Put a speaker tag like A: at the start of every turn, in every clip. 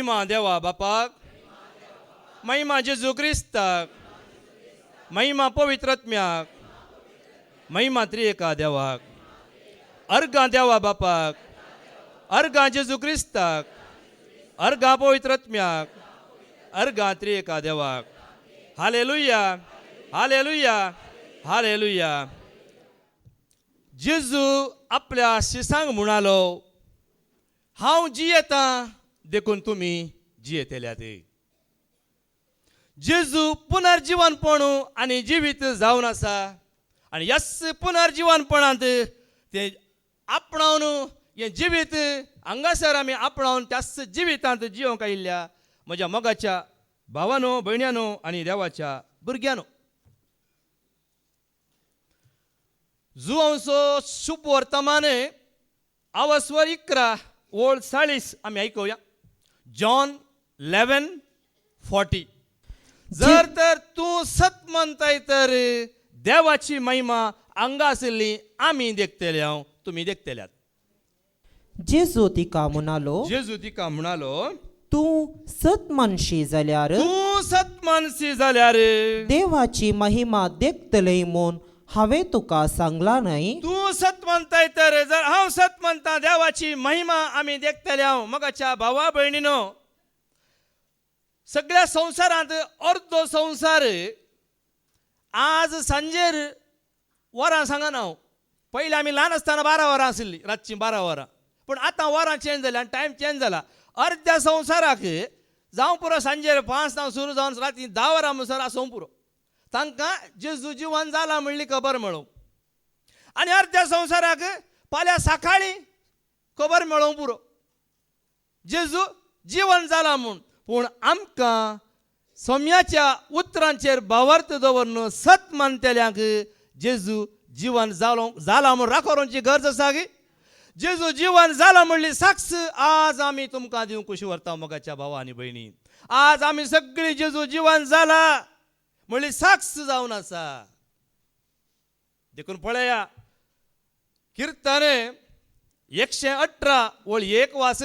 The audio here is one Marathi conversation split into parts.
A: महिमा देवा बापाक, महिमा जेजू क्रिस्ताक, महिमा पवित्रात्म्याक, महिमा त्रिएका देवाक, अर्घा देवा बापाक, अर्घा जेजू क्रिस्ताक, अर्घा पवित्रात्म्याक, अर्घा त्रिएका देवाक. Hallelujah, hallelujah, hallelujah. जेजू आपल्या शिसांक म्हणालो, हांव जियेता देखून तुम्ही जियेतेल्यात. जेजू पुनर्जीवनपण आणि जिवीत जावन आसा आणि ह्याच पुनर्जीवनपणांत ते आपणावन हे जिवीत हांगासर आमी आपणावन त्याच जिवितांत जिवंक आयिल्ल्या म्हज्या मोगाच्या भावानो, भयण्यानो आनी देवाच्या भुरग्यानो, जुआंचो शुभ वर्तमान आवस्वर 11 ओळ 40 आमी आयकुया. जॉन 11:40. जर तर तूं सत म्हणताय तर देवाची महिमा हांगा आशिल्ली आमी देखतले, हांव तुमी देखतल्यात.
B: जेजू तिका म्हणालो,
A: जेजू तिका म्हणालो,
B: तूं सत म्हणशी जाल्यार
A: तूं सत मानसी जाल्यार
B: देवाची महिमा देखतले म्हूण हांवें तुका सांगला न्हय.
A: तूं सत म्हणताय तर जर हांव सत म्हणटा देवाची महिमा आमी देखतले. हांव मोगाच्या भावा भयणीनो, सगळ्या संवसारांत अर्धो संवसार आज सांजेर वरां सांगना. हांव पयलीं आमी ल्हान आसतना 12 वरां आशिल्लीं, रातचीं 12 वरां. पूण आतां वरां चेंज जालीं आनी टायम चेंज जाला. अर्ध्या संवसाराक जावं पुरो सांजेर 5 सुरू जावन राती 10 वरां म्हणसर आसूं पुरो. तांकां जेजू जिवन जाला म्हणली खबर मेळोवंक. आनी अर्ध्या संवसाराक फाल्यां सकाळीं खबर मेळोवंक पुरो जेजू जिवन जाला म्हूण. पूण आमकां सोम्याच्या उतरांचेर भावार्थ दवरून सत मानतेल्यांक जेजू जिवन जाला म्हूण राखोवपाची गरज आसा गे. जेजू जिवन जाला म्हणली साक्ष आज आमी तुमकां दिवंक कशी व्हरता मोगाच्या भावा आनी भयणी. आज आमी सगळीं जेजू जिवन जाला म्हणली साक्ष जावन आसा. देखून पळया, किर्तन 118 ओळ 1 वास.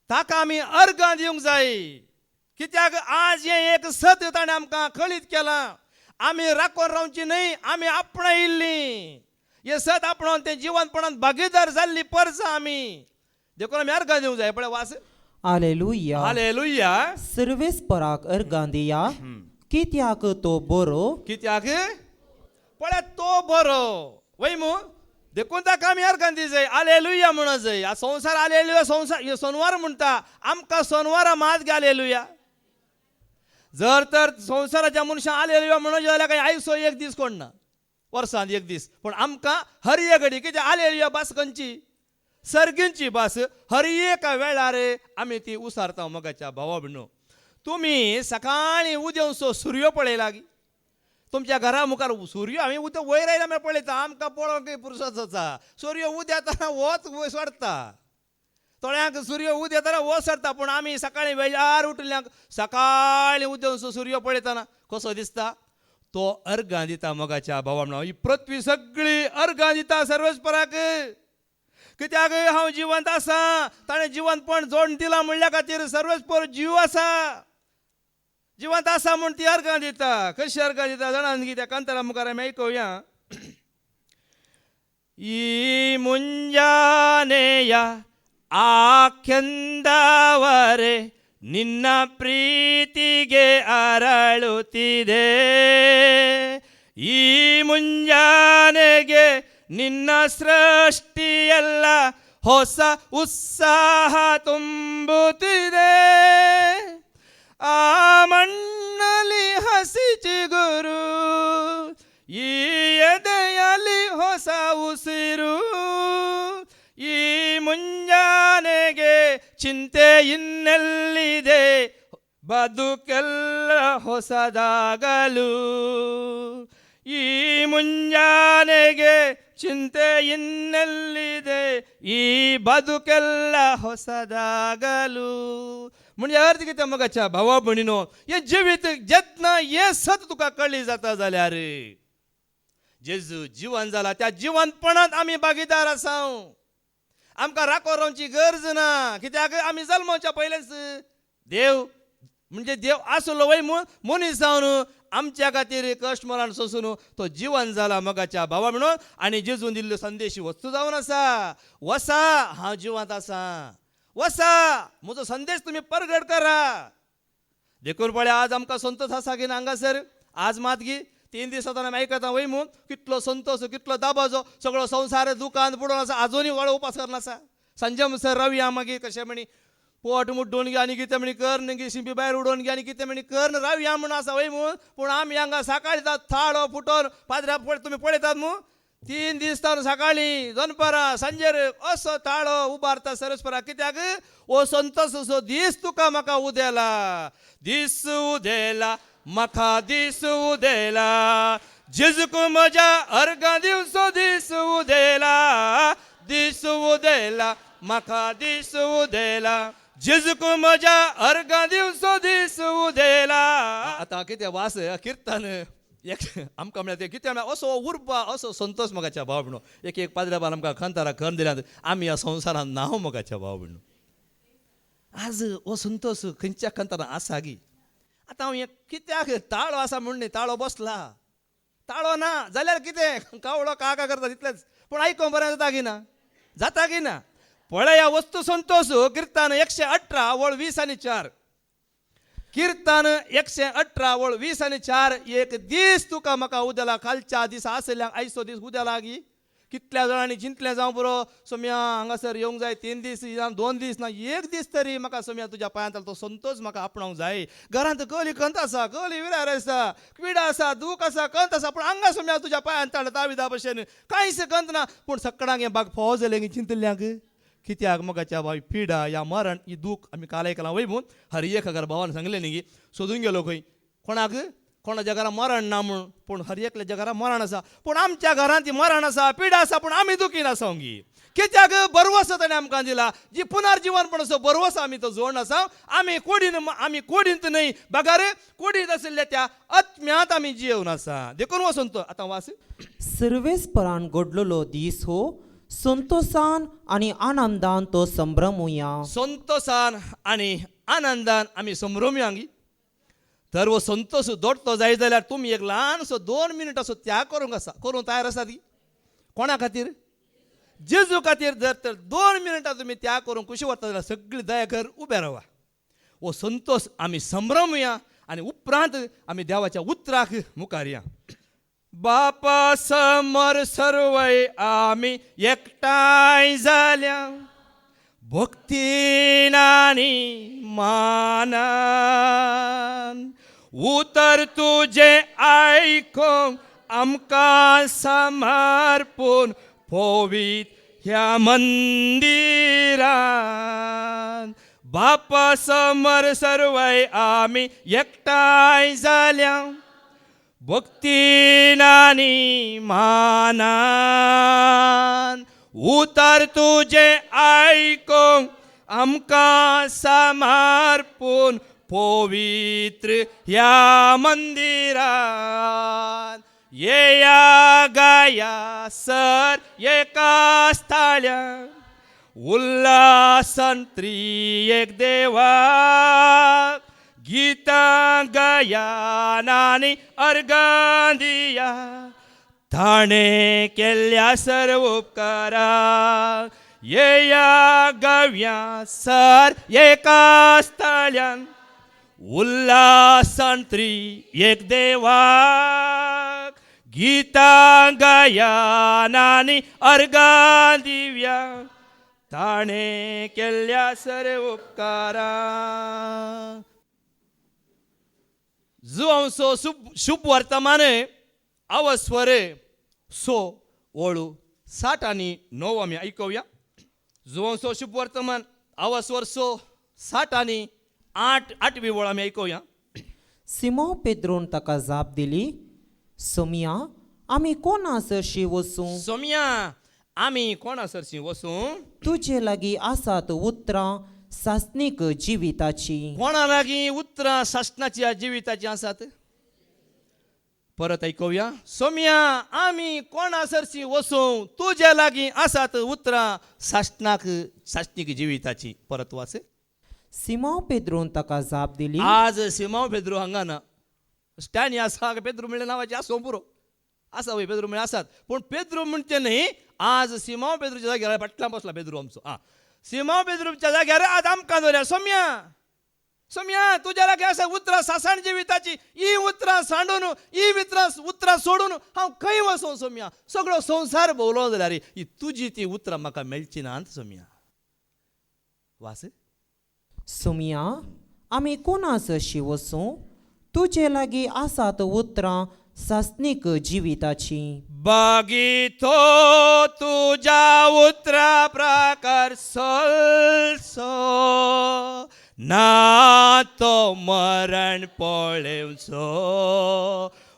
A: ताका आमी अर्घां दिवंक जाय, कित्याक आज हें एक सत ताणें आमकां कळीत केलां. आमी राखोन रावची न्हय, आमी आपणायिल्लीं. हे सत आपणावन तें जिवनपणांत भागीदार जाल्ली परस आमी. देखून आमी अर्घां दिवंक जाय. पळय वास.
B: Hallelujah,
A: hallelujah.
B: सर्वेस्पराक अर्घां दिया, कित्याक तो बरो.
A: कित्याक पळय तो बरो. वय मू देखून ताका आमी अर्घां दी जाय. हालेलुया म्हणो जाय. हा संवसार हालेलुया संवसार हे सोनवार म्हणटा, आमकां सोनवारा मात घे हालेलुया. जर तर संवसाराच्या मनशां हालेलुया म्हणो जाल्यार काय आयसो एक दीस कोण ना, वर्सांत एक दीस. पूण आमकां हर एक घडी कित्याक हालेलुया भास खंयची, सर्गींची भास. हर एक वेळार आमी ती उसारता मोगाच्या भावा भयणो. तुमी सकाळीं उदेंसो सूर्य पळयला गी. तुमच्या घरा मुखार सूर्य आमी उदक वयर आयला म्हळ्यार पळयता, आमकां पळोवंक पुरसत आसा. सूर्य उदय येतना होच वयर सरता, थोड्यांक सूर्य उदय येतना हो सरता. पूण आमी सकाळीं वेळार उठल्यांक सकाळीं उदेंसो सूर्य पळयतना कसो दिसता, तो अर्घां दिता मोगाच्या भावा म्हणून. ही पृथ्वी सगळी अर्घां दिता सर्वेस्पराक. कित्याक हांव जिवंत आसा, ताणें जिवंतपण जोडून दिलां म्हणल्या खातीर सर्वेस्पर जीव आसा, जिवंत आसा म्हूण ती अर्घां दिता. कशी अर्घां दिता जाणात की त्या कांतारा मुखार आमी आयकुया. ಈ ಮುಂಜಾನೆಯ ಆಕೆಂದವರೆ ನಿನ್ನ ಪ್ರೀತಿಗೆ ಅರಳುತ್ತಿದೆ. ಈ ಮುಂಜಾನೆಗೆ ನಿನ್ನ ಸೃಷ್ಟಿಯೆಲ್ಲ ಹೊಸ ಉತ್ಸಾಹ ತುಂಬುತ್ತಿದೆ. ಆ ಮಣ್ಣಲ್ಲಿ ಹಸಿ ಚಿಗುರು, ಈ ಎದೆಯಲ್ಲಿ ಹೊಸ ಉಸಿರು. ಈ ಮುಂಜಾನೆಗೆ ಚಿಂತೆ ಇನ್ನೆಲ್ಲಿದೆ, ಬದುಕೆಲ್ಲ ಹೊಸದಾಗಲು. ಈ ಮುಂಜಾನೆಗೆ ಚಿಂತೆ ಇನ್ನೆಲ್ಲಿದೆ, ಈ ಬದುಕೆಲ್ಲ ಹೊಸದಾಗಲು. म्हणजे अर्थ कितें मोगाच्या भावा भयणीनो, हे जिवीत जेतना हे सत तुका कळ्ळी जाता जाल्यार जेजू जिवन जाला, त्या जिवनपणांत आमी भागीदार आसात. आमकां राखो रावची गरज ना, कित्याक आमी जल्माच्या पयलेच देव म्हणजे देव असलो वय मनीस जावन आमच्या खातीर कश्ट मरण सोसून तो जीवन जाला मगाच्या भावा म्हणून आणि जेजून दिल्लो संदेश वस्तू जावन आसा. वसा हांव जिवंत आसा, वसा म्हजो संदेश तुम्ही परगट करा. देखून पळय आज आमकां संतोष आसा की ना हांगासर आज मात गी 3 दीस आतां आमी आयकता वय मू कितलो संतोष कितलो दाबाजो सगळो संवसार दुकान बुडोवन आसा. आजुनी व्हड उपास करना आसा. सांजे म्हणसर रावया मागीर कशें म्हणी पोट मुड्डून घे आनी कितें म्हणी कर न्ही शिंपी भायर उडोवन घे आनी कितें म्हणी कर रावया म्हणून आसा वय मू. पूण आमी हांगा सकाळी थाळो फुटोन पाद्र्या तुमी पळयतात मू 3 दीस जावन सकाळी दनपारां सांजेर असो ताळो उबारता सरस्परा कित्याक ओ संतोष असो दीस तुका म्हाका उदेला, दीस उदेला म्हाका दीस उदेला, जेजूक म्हज्या अर्गां दिवचो दीस उदेला, दीस उदेला म्हाका दीस उदेला, जेजूक म्हज्या अर्गां दिवचो दीस उदेला. आतां कितें वास किर्तन आमकां म्हळ्यार ते कितें म्हळ्यार असो उर्बा असो संतोष मोगाच्या भाव म्हणून एक पाद्र्या बाल आमकां खंतारा खण दिल्यात आमी ह्या संवसारान नांव मोगाच्या भाव म्हणून. आज हो संतोष खंयच्या खंतारा आसा गी. आतां हांव कित्याक ताळो आसा म्हण न्ही ताळो बसला, ताळो ना जाल्यार कितें कावळो काका करता तितलेंच. पूण आयकोंक बरें जाता की ना, जाता की ना. पळय ह्या वस्तू संतोष किर्तन 118 वळ 20 आनी 4 किर्तन 118 वळ 20 आनी 4 एक दीस तुका म्हाका उदेला. कालच्या दिसा आसल्यांक आयचो दीस उदेला गी. कितल्या जाणांनी चिंतलें जावं बरो सोम्या हांगासर येवंक जाय 3 दीस 2 दीस ना 1 दीस तरी म्हाका सोम्या तुज्या पांयांत तो संतोष म्हाका आपणावंक जाय. घरांत कहली कंत आसा, कहली विरार आसा, पिडा आसा, दूख आसा, कंत आसा, पूण हांगा सोम्या तुज्या पांयांत ताण दाविदा भशेन कांयच कंत ना. पूण सकाळांक हें बाग फोव जालें चिंतल्यांक कित्याक मोगाच्या भावी पिडा या मरण ही दूख आमी काल आयकलां वय म्हूण हरी एक भावान सांगलें न्ही सोदून गेलो खंय कोणाक कोणाच्या घरा मरण ना म्हूण. पूण हर एकल्याच्या घरा मरण आसा. पूण आमच्या घरांत ती मरण आसा पिडा आसा पूण आमी दुखी नासा गी. कित्याक बरवस ताणें आमकां दिला जी पुनर्जीवनपण असो बरवस आमी तो जोडून आसा. आमी कोडींत न्हय बगार कोडींत आशिल्ल्या त्या आत्म्यांत आमी जियेवन आसा. देखून वचून तो आतां वास
B: सर्वेस्परान घडलेलो दीस हो संतोषान आणि आनंदान तो संभ्रमुया.
A: संतोषान आणि आनंदान आमी संभ्रमुया गी. तर वो संतोष दोडतो जाय जाल्यार तुमी एक ल्हानसो 2 मिनट असो त्याग करूंक तयार आसात गी. कोणा खातीर? जेजू खातीर. जर तर 2 मिनटां तुमी त्याग करूंक कुशी वता जाल्यार सगळी दया कर उबे रावा. वो संतोष आमी संभ्रमुया आनी उपरांत आमी देवाच्या उतराक मुखार या. बापा समोर सर्वय आमी एकठांय जाल्या भक्तीन आनी मानान. उतर तुजे आयकोंक आमकां समर्पून फोवीत ह्या मंदिरान. बापा समोर सर्वय आमी एकठांय जाल्या भक्तीन आनी मानान. उतर तुजे आयकोंक आमकां समर्पून पवित्र ह्या मंदिरान. येया गाया सर एका स्थळ्यान उल्हासान त्रिएक देवाक गीतां गायान आनी अर्गां दिया. ताणें केल्ल्या सर्व उपकाराक येया गावया सर एका स्थळ्यान उल्हासान त्रिएक देवाक गीतां गायान आनी अर्गां दिवया. ताणें केल्ल्या सर्व उपकाराक. जो आमचो शुभ वर्तमान अवस्वर सो ओळू 7 आनी 9 आमी आयकुया. जो आमचो शुभ वर्तमान अवस्वर सो 7 आनी 8वी वळ आमी आयकुया.
B: सिमो पेद्रोन ताका जाप दिली, सोमिया आमी कोणासरशी वचूं?
A: सोमिया आमी कोणासरशी वचूं?
B: तुजे लागीं आसात उतरां सासनीक जिविताची.
A: कोणा लागीं उतरां सासणाच्या जिविताची आसात? परत आयकुया. सोमिया आमी कोणासरशी वचूं? तुजे लागीं आसात उतरां सासणीक जिविताची. परत वाच.
B: सिमोन पेद्रोन ताका जाप दिली.
A: आज सिमाव पेद्रू हांगा ना. स्टॅन आसा पेद्रू म्हणले नावाचे असो पुरो असा वय पेद्रू म्हळे आसात पूण पेद्रू म्हणचे न्ही. आज सिमाव पेद्रूच्या जाग्यार फाटल्यान बसला पेद्रू आमचो. सिमाव पेद्रूच्या जाग्यार आज आमकां दवरया. सोम्या तुज्या लागीं आसा उतरां सासण जिविताची. ही उतरां सांडून ही उतरां सोडून हांव खंय वचों सोम्या. सगळो संवसार भोवलो जाल्यार ही तुजी ती उतरां म्हाका मेळची नात सोम्या. वास
B: सुमिया, आमी कोणास अशी वचूं? तुजे लागीं आसात उतरां सासनीक जिविताची.
A: बागितो तुझ्या उतरा प्रकार सलसो ना तो मरण पळेवचो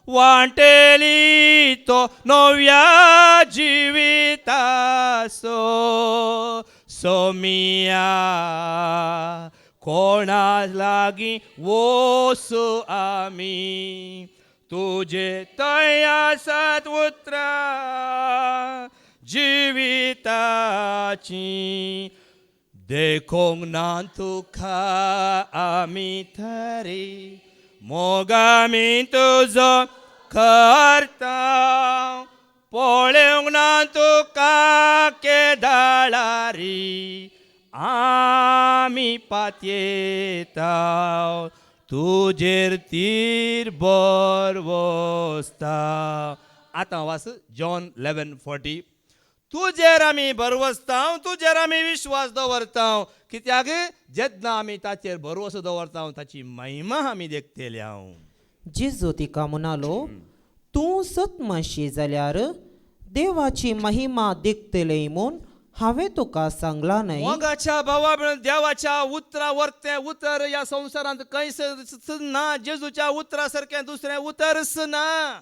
A: वाटेली तो नव्या जिवितासो. सोमिया कोणा लागीं वोसू आमी तुजे थंय आसात उतरां जिविताची. देखोंक ना तुका आमी थरी मोग आमी तुजो करता. पळोवंक ना तुका केदाळारी आमी पातयेता. तुजेर तीर बर वसता. आतां वास जॉन 11:40. तुजेर आमी बरवसता तुजेर आमी विश्वास दवरता कित्याक जेन्ना आमी ताचेर भरवसो दवरता ताची महिमा आमी देखतल्या.
B: जेजू तिका म्हणालो, तूं सत्माशी जाल्यार देवाची महिमा देखतले म्हूण हांवें तुका सांगला न्हय.
A: मोगाच्या भावा देवाच्या उतरा वरते उतर ह्या संवसारांत खंयच ना. जेजूच्या उतरा सारकें दुसरें उतरच ना.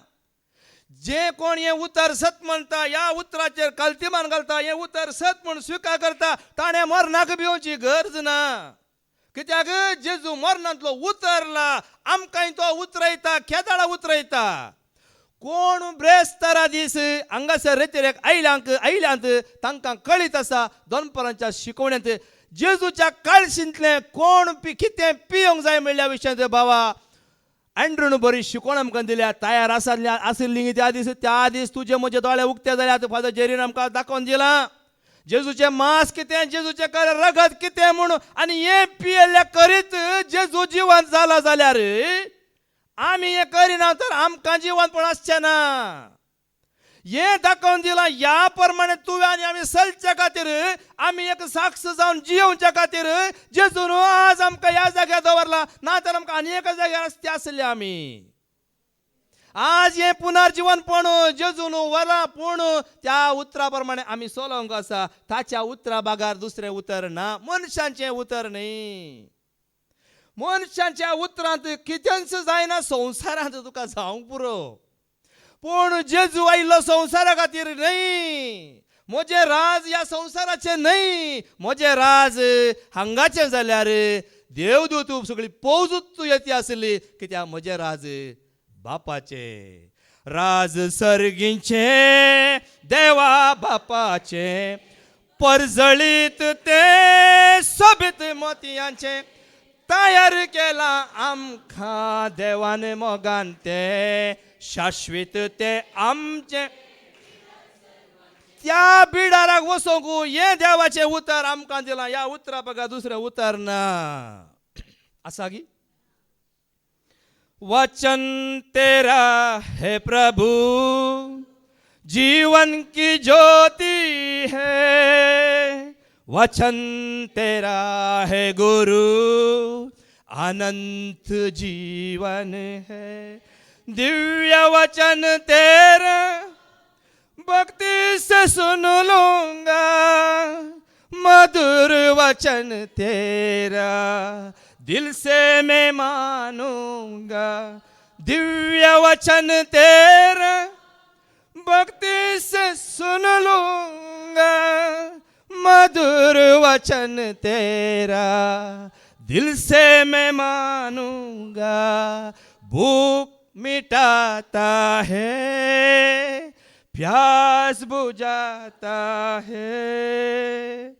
A: जे कोण हे उतर सत म्हणटा ह्या उतराचेर कल्तीमान घालता हे उतर सत म्हूण स्विकार करता ताणें मरणाक भिवची गरज ना. कित्याक जेजू मरणांतलो उतरला आमकां तो उतरयता केदाळा उतरयता. कोण ब्रेस्तारा दीस हांगासर रेतेरेक आयल्यांत तांकां कळीत आसा दोनपरांच्या शिकवण्यांत जेजूच्या काळशींतलें कोण कितें पियोंक जाय म्हणल्या विशयांत बाबा अँड्रून बरी शिकवण आमकां दिल्या. तयार आशिल्लीं त्या दीस तुजे म्हजे दोळे उक्ते जाल्यात. फादर जेरीन आमकां दाखोवन दिलां जेजूचें मांस कितें जेजूचें रगत कितें म्हूण. आनी हें पियेल्ल्या करीत जेजू जिवंत जाला जाल्यार आमी हें करिना तर आमकां जिवंतपण आसचें ना. हें दाखोवन दिलां ह्या प्रमाणे तुवें आनी आमी चलचे खातीर आमी एक साक्ष जावन जियोवच्या खातीर जेजून आज आमकां ह्या जाग्यार दवरला. ना तर आमकां आनी एका जाग्यार आसचे आसले आमी. आज हें पुनर्जीवनपण जेजून व्हरला पूण त्या उतरा प्रमाणे आमी चलोवंक आसा. ताच्या उतरा बागार दुसरें उतर ना. मनशांचें उतर न्ही. मनशांच्या उतरांत कितेंच जायना संवसारांत तुका जावंक पुरो. पूण जेजू आयिल्लो संवसारा खातीर न्हय. म्हजें राज ह्या संवसाराचें न्हय. म्हजें राज हांगाचें जाल्यार देवदूत सगळी पौजूच येती आसली कित्याक म्हजें राज बापाचें. राज सर्गीचें देवा बापाचें परजळीत तें सोबीत मोतयांचें तयार केला आमकां देवान मोगान तें शाश्वीत तें आमचें. त्या बिडाराक वचोंक हें देवाचें उतर आमकां दिलां. ह्या उतरा बघा दुसरें उतर ना. आसा गी वचन तेरा है प्रभु जीवन की ज्योति है. वचन तेरा है गुरु अनंत जीवन है. दिव्य वचन तेरा भक्ति से सुन लूंगा. मधुर वचन तेरा दिल से मैं मानूंगा. दिव्य वचन तेरा भक्ति से सुन लूंगा. मधुर वचन तेरा दिल से मैं मानूंगा. भूख मिटाता है प्यास बुझाता है.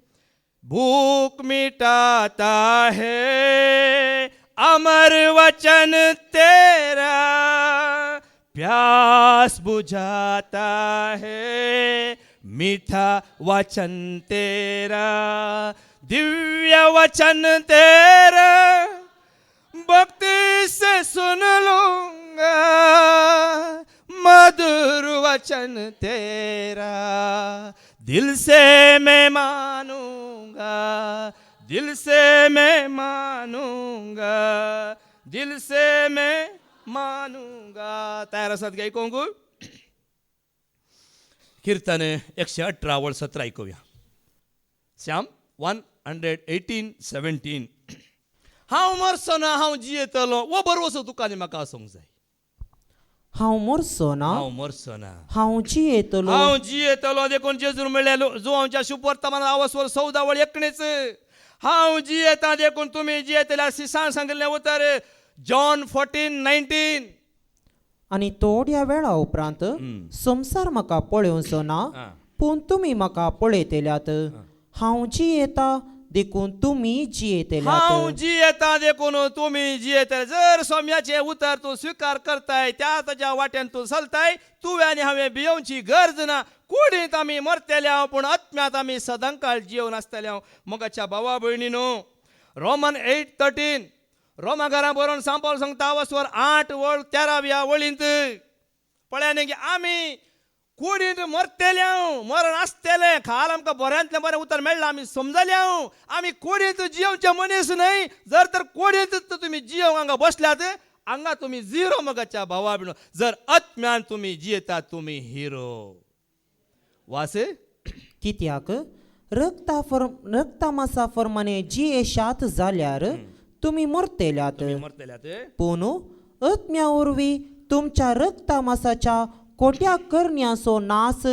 A: भूख मिटाता है अमर वचन तेरा, प्यास बुझाता है मीठा वचन तेरा, दिव्य वचन तेरा भक्ति से सुन लूंगा, मधुर वचन तेरा दिल से मैं मानूंगा, दिल से मैं मानूंगा, दिल से मैं मानूंगा. तयार असतात का ऐकू? कीर्तन 118:17 ऐकूया. श्याम 118:17. हांव मरसना हांव जियेतलो वो बरोवसो तुका म्हाका सांगूंक जाय.
B: हांव मरसो ना,
A: हांव मरसना
B: हांव जियेतलो.
A: हांव जियेतलो देखून जेजून म्हणलेलो जो आमच्या शुभवर्तमान आवाजवर 14 वेळ एकणेच. हांव जियेता देखून तुम्ही जियेतल्या सिसान सांगितले उतर जॉन 14:19.
B: आनी थोड्या वेळा उपरांत संवसार म्हाका पळोवचो ना, पूण तुमी म्हाका पळयतल्यात. हांव जियेता देखून तुमी
A: हांव
B: जियेतल्यात.
A: जियेता देखून तुम्ही जियेतले. जर सोम्याचे उतर तू स्वीकार करताय त्या ताच्या वाट्यान तू चलताय, तुवें आनी हांवें भियोवची गरज ना. कुडींत आमी मरतल्या पूण आत्म्यांत आमी सदांकाळ जिवन आसतल्या. मोगाच्या भावा भयणीनो, रोमन 8:13 रोमाकारां बरोवन सांपावल सांगता वसवर 8:13 वळींत पळया न्ही की आमी कुडींत मरतल्या, मरण आसतलें. खाल आमकां बऱ्यांतलें बरें उतर मेळ्ळां, आमी समजल्या. आमी कुडींत जियोवचे मनीस न्हय. जर तर कुडींत तुमी जियोवंक हांगा बसल्यात, हांगा तुमी झिरो मोगाच्या भावा भयणो. जर आत्म्यान तुमी जियेतात तुमी हिरो. वास
B: कित्याक रक्ता मासा प्रमाणे जियेशात जाल्यार तुमी मरतल्यात,
A: मरतल्यात.
B: पूण आत्म्या वरवीं तुमच्या रक्ता मासाच्या खोट्या करण्याचो नाश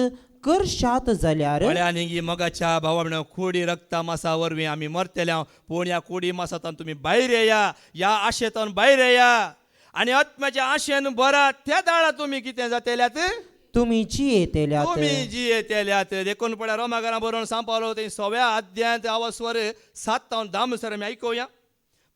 B: करशात जाल्यार.
A: पळया न्ही मोगाच्या भावा भयणो, कुडी रक्ता मासा वरवीं आमी मरतल्या, पूण ह्या कुडी मासांतल्यान तुमी भायर येया, ह्या आशेंतल्यान भायर येया. आनी आत्म्याच्या आशेन बरा त्या दाळा तुमी कितें जातल्यात,
B: तुमी जियेतल्यात.
A: तुमी जियेतल्यात. देखून पळया रोमाकारां बरोवन सांपावलो ते 6व्या अध्यायांत आवाजवर 7-10 आमी ऐकूया.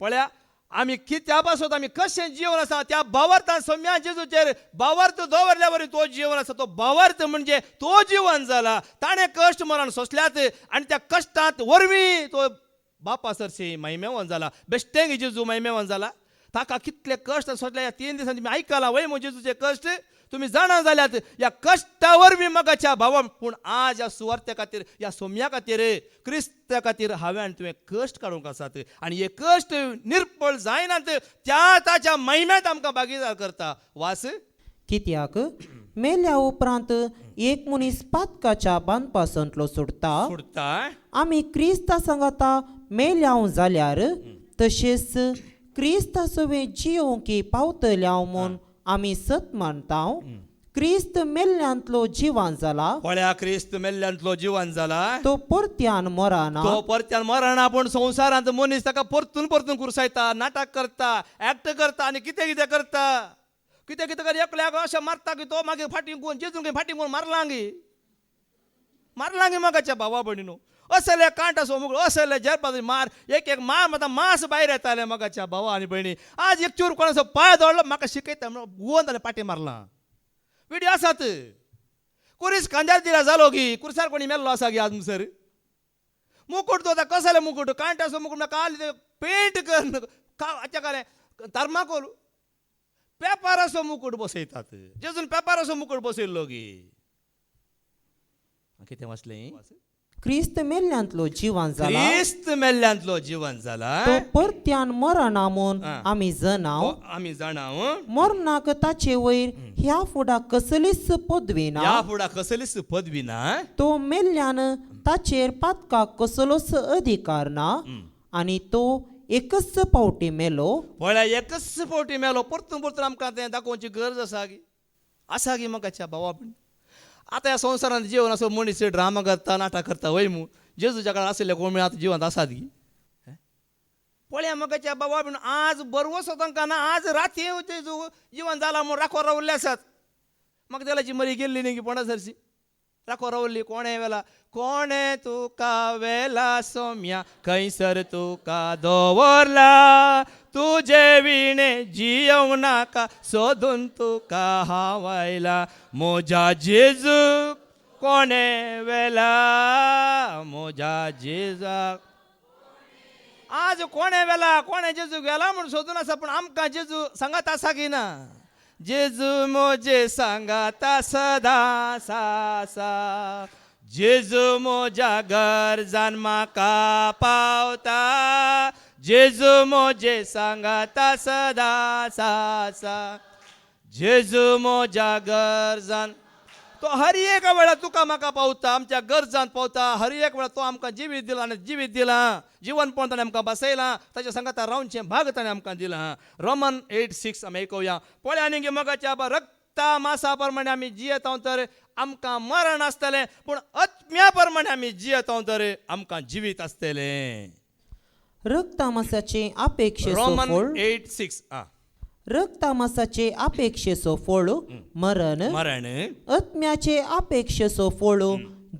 A: पळया आमी कित्या पासून आमी कशें जीवन आसा त्या भावार्थान सोम्या जेजूचेर भावार्थ दवरल्या वरी तो जीवन आसा. तो भावार्थ म्हणजे तो जीवन जाला. ताणें कश्ट मरण सोंसल्यात आनी त्या कश्टांत वरवीं तो बापा सरशी महिमेवान जाला. बेश्टेंग जेजू महिमेवान जाला. ताका कितले कश्ट सोंसल्या. ह्या 3 दिसांनी तुमी आयकला वय जेजूचे कश्ट तुमी जाणा जाल्यात. ह्या कश्टा वरवीं मोगाच्या भावा, पूण आज ह्या सुवार्ते खातीर, ह्या सोम्या खातीर, क्रिस्ता खातीर हांवें आनी तुवें कश्ट काडूंक आसात. आनी हे कश्ट निर्फळ जायनात. त्या ताच्या महिम्यांत आमकां भागीदार करता. वास
B: कित्याक मेल्या उपरांत एक मनीस पातकाच्या बांदपासून सुटता. आमी क्रिस्ता सांगाता मेल्याव जाल्यार तशेंच क्रिस्ता सोबे जियोवंक पावतल्या म्हूण आमी सत मानता. क्रिस्त मेल्ल्यांतलो जिवान जाला.
A: पळया क्रिस्त मेल्ल्यांतलो जिवान जाला.
B: तो परत्यान मरना.
A: तो परत्यान मरना, पूण संवसारांत मनीस ताका परतून परतून कुरसायता, नाटक करता, एक्ट करता आनी कितें कितें करता. कितें कितें कर एकल्याक अशें मारता की तो मागीर फाटीं कोण जेजून फाटीं कोण मारलांगी मोगाच्या भावा भयणीनो. असले कांट असो मुगळ असले जरपा मार एक मार मास भायर येताले मोगाच्या भावा आनी भयणी. आज एक चूर कोणाचो पांय दवरलो म्हाका शिकयता गुवोन ताणें पाटी मारला. विडियो आसात. कुरीस खांद्यार दिला जालो की कुर्सार कोणी मेल्लो आसा गी आज सर. मुकुट तो कसले मुकुट कांट असो मुकुट काल पेंट कर थर्माकोल पेपर असो मुकुट बसयतात. जेजून पेपर असो मुकुट बसयल्लो गी. कितें वाचलें?
B: क्रिस्त मेल्ल्यांतलो जिवान जाला.
A: क्रिस्त मेल्ल्यांतलो जिवन जाला.
B: तो परत्यान मरना म्हूण आमी
A: जाणाव.
B: मरणाक ताचे वयर ह्या फुडा कसलीच पदवी ना.
A: ह्या फुडा कसलीच पदवी ना.
B: तो मेल्ल्यान ताचेर पातकाक कसलोच अधिकार ना. आनी तो एकच पावटी मेलो.
A: पळय एकच फावटी मेलो. परतून परतून आमकां तें दाखोवची गरज आसा गी मोगाच्या भावा. आतां ह्या संवसारांत जिवन असो मनीस ड्रामा करता, नाटक करता वय मू. जेजूच्या काळांत आसले कोण आतां जिवंत आसात गी. पळया मोगाच्या भावा बीन आज बरवस तांकां ना. आज राती जेजू जिवन जाला म्हूण राखो रावल्ले आसात. म्हाका तेलाची मरी गेल्ली न्ही की पणा सरशी. राखो रवली कोणे वेला कोणे तुका वेला सोम्या खैसर तुका दवरला तुझे विणे जियव नाका सोदून तुका हावायला मोजा जेजू कोणे वेला मोजा जेजा आज कोणे वेला कोणे जेजू गेला म्हणून सोदून आसा पूण आमकां जेजू सांगात आसा की ना जेजू मोजे सांगाता सदा सा जेजू मोजा गरजान म्हाका पावता जेजू मोजे सांगाता सदा सा जेजू मोजा गरजान तो हर एक वेळा तुका म्हाका पावता आमच्या गरजान पावता हर एक वेळा तो आमकां जिवीत दिला आनी जिवीत दिलां जीवन पण ताणें आमकां बसयलां ताच्या सांगाता रावनचें भाग ताणें आमकां दिलां रोमन 8:6 आमी आयकुया पळय आनी मोगाच्या रक्ता मासा प्रमाणे आमी जियेता तर आमकां मरण आसतलें पूण आत्म्या प्रमाणे आमी जियेता तर आमकां जिवीत आसतलें
B: रक्तामासाचे अपेक्षेचो
A: रोमन
B: फळ
A: 8:6
B: रक्तामासाचे अपेक्षेचो फळ मरण
A: मरण
B: आत्म्याचे अपेक्षेचो फळ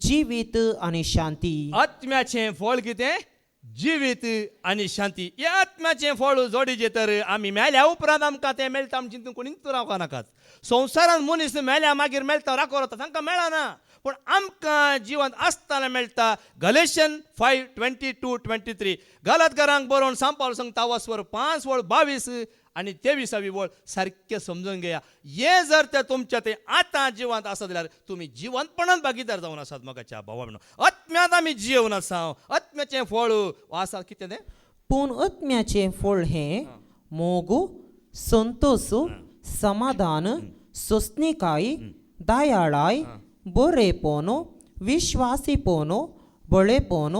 B: जिवीत आणि शांती
A: आत्म्याचें फळ कितें जिवीत आनी शांती हे आत्म्याचें फळ जोडीचे तर आमी मेल्या उपरांत आमकां तें मेळटा आमी चिंतून कोणी रावका नाकात संवसारांत मनीस मेल्या मागीर मेळटा राखो रावता तांकां मेळना पूण आमकां जिवंत आसतना मेळटा गलेशियन 5:22-23 गलातकारांक बरोवन सांपाल सांगता वस्वर 5 वळ 22 आनी 23 वळ सारकें समजून घेया हे जर ते तुमच्या ते आतां जिवंत आसा जाल्यार तुमी जिवंतपणान भागीदार जावन आसात मोगाच्या भावा म्हणून आत्म्यांत आमी जियेवन आसा आत्म्याचें फळ आसा कितें तें
B: पूण आत्म्याचें फळ हें मोग संतोष समाधान सोसणीकाय दयाळाय बरेपण विश्वासीपण बळेपण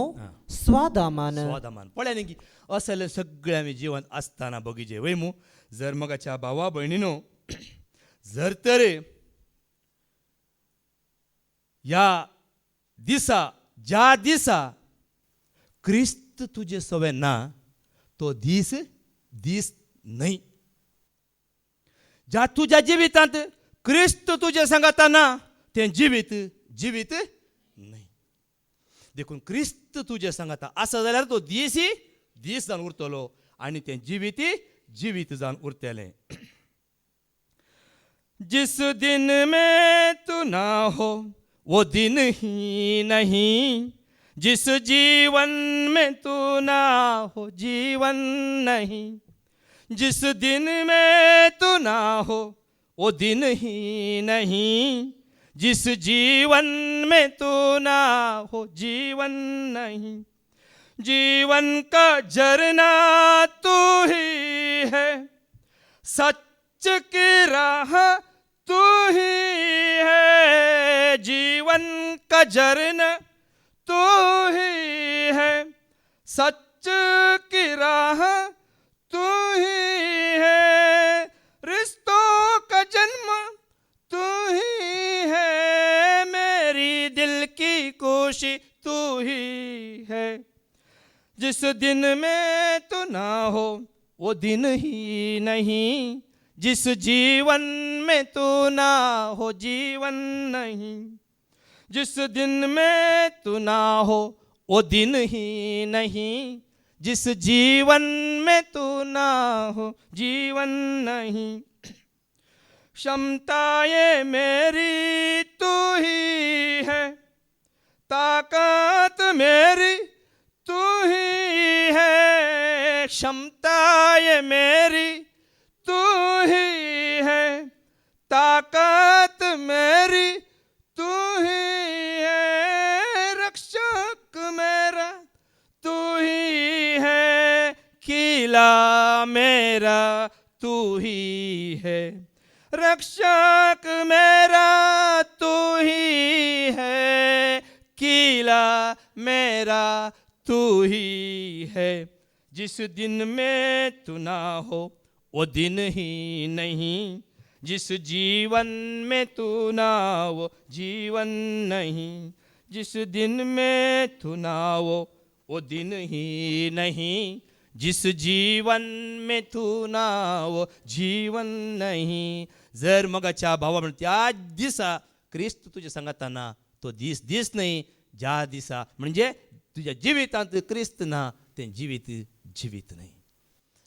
B: स्वादामान
A: पळय न्ही असले सगळे आमी जिवंत आसतना बगीचे वय मू जर मोगाच्या भावा भयणीनो जर तर ह्या दिसा ज्या दिसा क्रिस्त तुजे सवे ना तो दीस न्हय ज्या तुज्या जिवितांत क्रिस्त तुजे सांगाता ना तें जिवीत न्हय देखून क्रिस्त तुजे सांगाता आसा जाल्यार तो दीस जावन उरतलो आनी तें जिवीत जावन उरतलें जिस दिन में तू ना हो वो दिन ही नहीं जिस जीवन में तू ना हो जीवन नहीं जिस दिन में तू ना हो वो दिन ही नहीं जिस जीवन में तू ना हो जीवन नहीं जीवन का झरना तू ही है सच की राह तू ही है जीवन का झरना तू ही है सच की राह तू ही है रिश्तों का जन्म तू ही है मेरी दिल की खुशी तू ही है जिस दिन में तू ना हो वो दिन ही नहीं जिस जीवन में तू ना हो जीवन नहीं जिस दिन में तू ना हो वो दिन ही नहीं जिस जीवन में तू ना हो जीवन नहीं क्षमता ये मेरी तू ही है ताकत मेरी तू ही है क्षमता ये मेरी तू ही है ताकत मेरी तू ही है रक्षक मेरा तू ही है किला मेरा तू ही है रक्षक मेरा तू ही है किला मेरा तू ही है जिस दिन में तू ना हो वो दिन ही नहीं जिस जीवन में तू ना हो जीवन नहीं जिस दिन में तू ना हो वो दिन ही नहीं जिस जीवन में तू ना हो जीवन नहीं जर मगाच्या भावा म्हणून त्या दिसा क्रिस्त तुझे सांगताना तो दीस नाही ज्या दिसा म्हणजे तुझ्या जिवितांत क्रिस्त ना ते जिवीत नाही.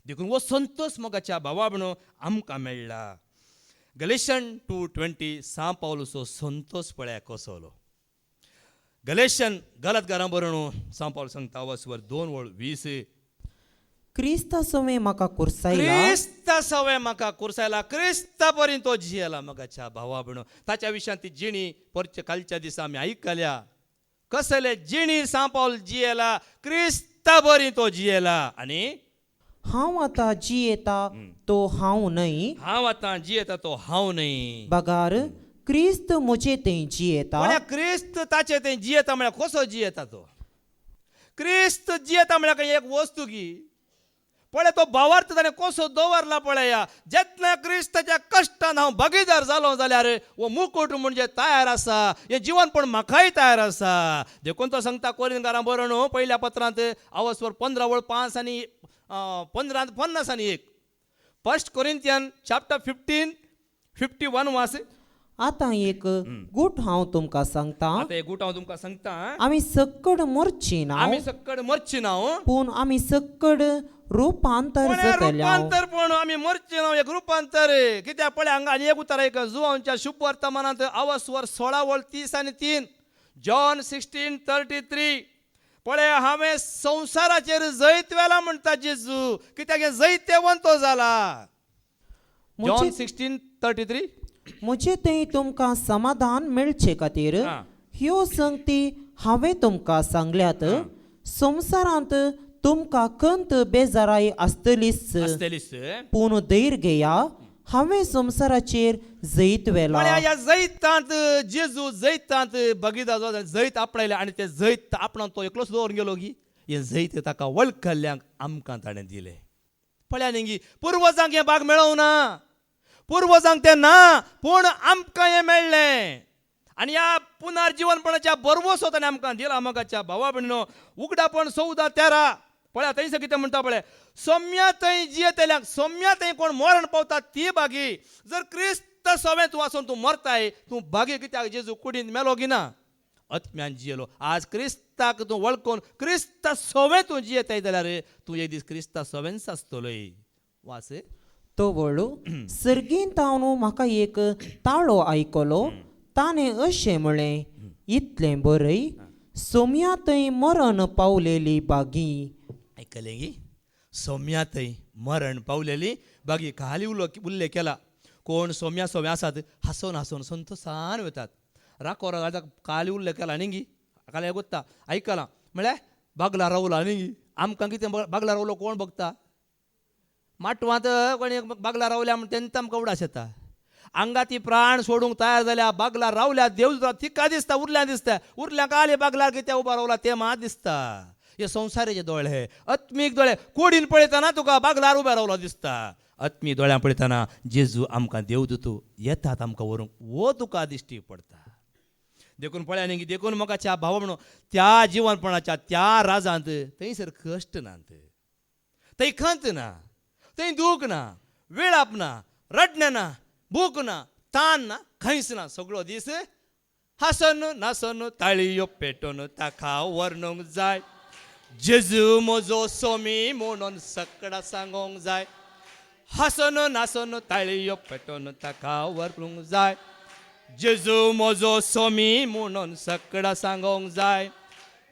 A: देखून वो संतोष मोगाच्या भावा म्हणून आमकां मेळ्ळा. गलेशन 2:20 सा पावलुचो संतोष पळया कसोलो. गलेशन गलतकारां बरोवन सा पावल सांगता वसवर 2:20
B: क्रिस्ता सवे म्हाका कुरसायला
A: क्रिस्ता सवय म्हाका कुरसायला. क्रिस्ता पर्यंत तो जियेला मोगाच्या भावा म्हणून. ताच्या विशयान ती जिणी परचे कालच्या दिसा आमी आयकल्या. कसले जिणी सा पावल जियेला. क्रिस्ता पर्यंत तो जियेला. आनी
B: हांव आतां जियेता तो हांव न्हय,
A: हांव आतां जियेता तो हांव न्हय,
B: बगार क्रिस्त म्हजे थंय जियेता.
A: म्हळ्यार क्रिस्त ताचे थंय जियेता. म्हळ्यार कसो जियेता तो. क्रिस्त जियेता म्हळ्यार काही एक वस्तू की पळय तो भावार्थ ताणें कसो दवरला पळया. जेन्ना क्रिस्ताच्या कश्टान हांव भागीदार जालो जाल्यार वो मुकूट म्हणजे तयार आसा. हें जीवन पण म्हाकाय तयार आसा. देखून तो सांगता कोरिंथकारां बरो न्हू पयल्या पत्रांत आवस्वर 15:5 आनी 15:50 आनी 1 1 कोरिंथियन चॅप्टर 15:51 वास.
B: आतां एक गूट हांव तुमकां सांगता,
A: आतां एक गूट हांव तुमकां सांगता.
B: आमी सक्कड मरची ना,
A: आमी सक्कड मरची ना
B: पूण आमी सक्कड रुपांतर जातल्या.
A: रुपांतर पण आमी मरची ना. एक रुपांतर कित्याक पळय हांगा आनी एक उतर एक जुवांच्या शुभ वर्तमानांत आवस्वर 16:30 आनी 3 जॉन 16:33 पळय हांवें संवसाराचेर जैत वेला म्हणटा जेजू. कित्याक हे जैतेवन तो जाला. जॉन 16:33
B: म्हजे थंय तुमकां समाधान मेळचे खातीर ह्यो संगती हांवें तुमकां सांगल्यात. संवसारांत तुमकां कंत बेजाराई आसतलीच, पूण धैर्य घेया, हांवें संवसाराचेर जैत वेला.
A: ह्या जैतांत जेजू जैतांत भागीदार जैत आपणायले आनी ते जैत आपणान तो एकलोच दवरून गेलो की हे जैत ताका वळखल्ल्यांक आमकां ताणें दिलें. पळया न्ही पुर्वजांक हें भाग मेळोवं ना. पुर्वजांक तें ना पूण आमकां हें मेळ्ळें. आनी ह्या पुनर्जीवनपणाच्या बरवसो ताणें आमकां दिला. मोगाच्या भावा भयणीनो उगडापण 14:13 पळया थंयसर कितें म्हणटा पळय. सौम्या थंय जियेतल्यांक सौम्या थंय कोण मरण पावता ती भागी. जर क्रिस्त सवें तूं आसून तूं मरताय तूं भागी. कित्याक जेजू कुडीन मेलो की ना आत्म्यान जियेलो. आज क्रिस्ताक तूं वळखून क्रिस्त सवें तूं जियेताय जाल्यार तूं एक दीस क्रिस्ता सवेंच आसतलोय. वास
B: तो वळू सर्गींत हांव म्हाका एक ताळो आयकलो. ताणें अशें म्हळें, इतलें बरय सोम्या थंय मरण पावलेली बागी.
A: आयकलें गी सौम्या थंय मरण पावलेली बागी. खाली उल्लेख केला. कोण सौम्या आसात हांसून हांसून संतोशान वतात. राखोर घालता खाली उल्लेख केला न्ही गी. खाली गोत्ता आयकलां म्हळ्यार बागला रावला न्ही गी. आमकां कितें बागला रावलो कोण बघता. माटवांत कोणी बागला रावल्या म्हण तेंत आमकां उडास येता. आंगाती प्राण सोडूंक तयार जाल्या बागला रावल्या देव तिका दिसता उरल्यां दिसता. उरल्यांक आले बागलार कितें उबा रावला तें मात दिसता. हे संवसाराचे दोळे आत्मीक दोळे. कोडीन पळयतना तुका बागलार उबे रावलो दिसता. आत्मी दोळ्यां पळयतना जेजू आमकां देवदूत येतात आमकां व्हरूंक वो तुका दिश्टी पडटा. देखून पळया न्ही देखून मोगाच्या भावा म्हणून त्या जिवनपणाच्या त्या राजांत थंयसर कश्ट नात, थंय खंत ना, थंय दूख ना, वेळाप ना, रडणें ना, भूक ना, ताण ना, खंयच ना. सगळो दीस हासन नासन ताळयो पेटोवन ताका वर्णूंक जाय. जेजू म्हजो सोमी म्हणून सकडा सांगोंक जाय. हासन नासन ताळयो पेटोवन ताका वर्णूंक जाय. जेजू म्हजो सोमी म्हणून सकडा सांगोंक जाय.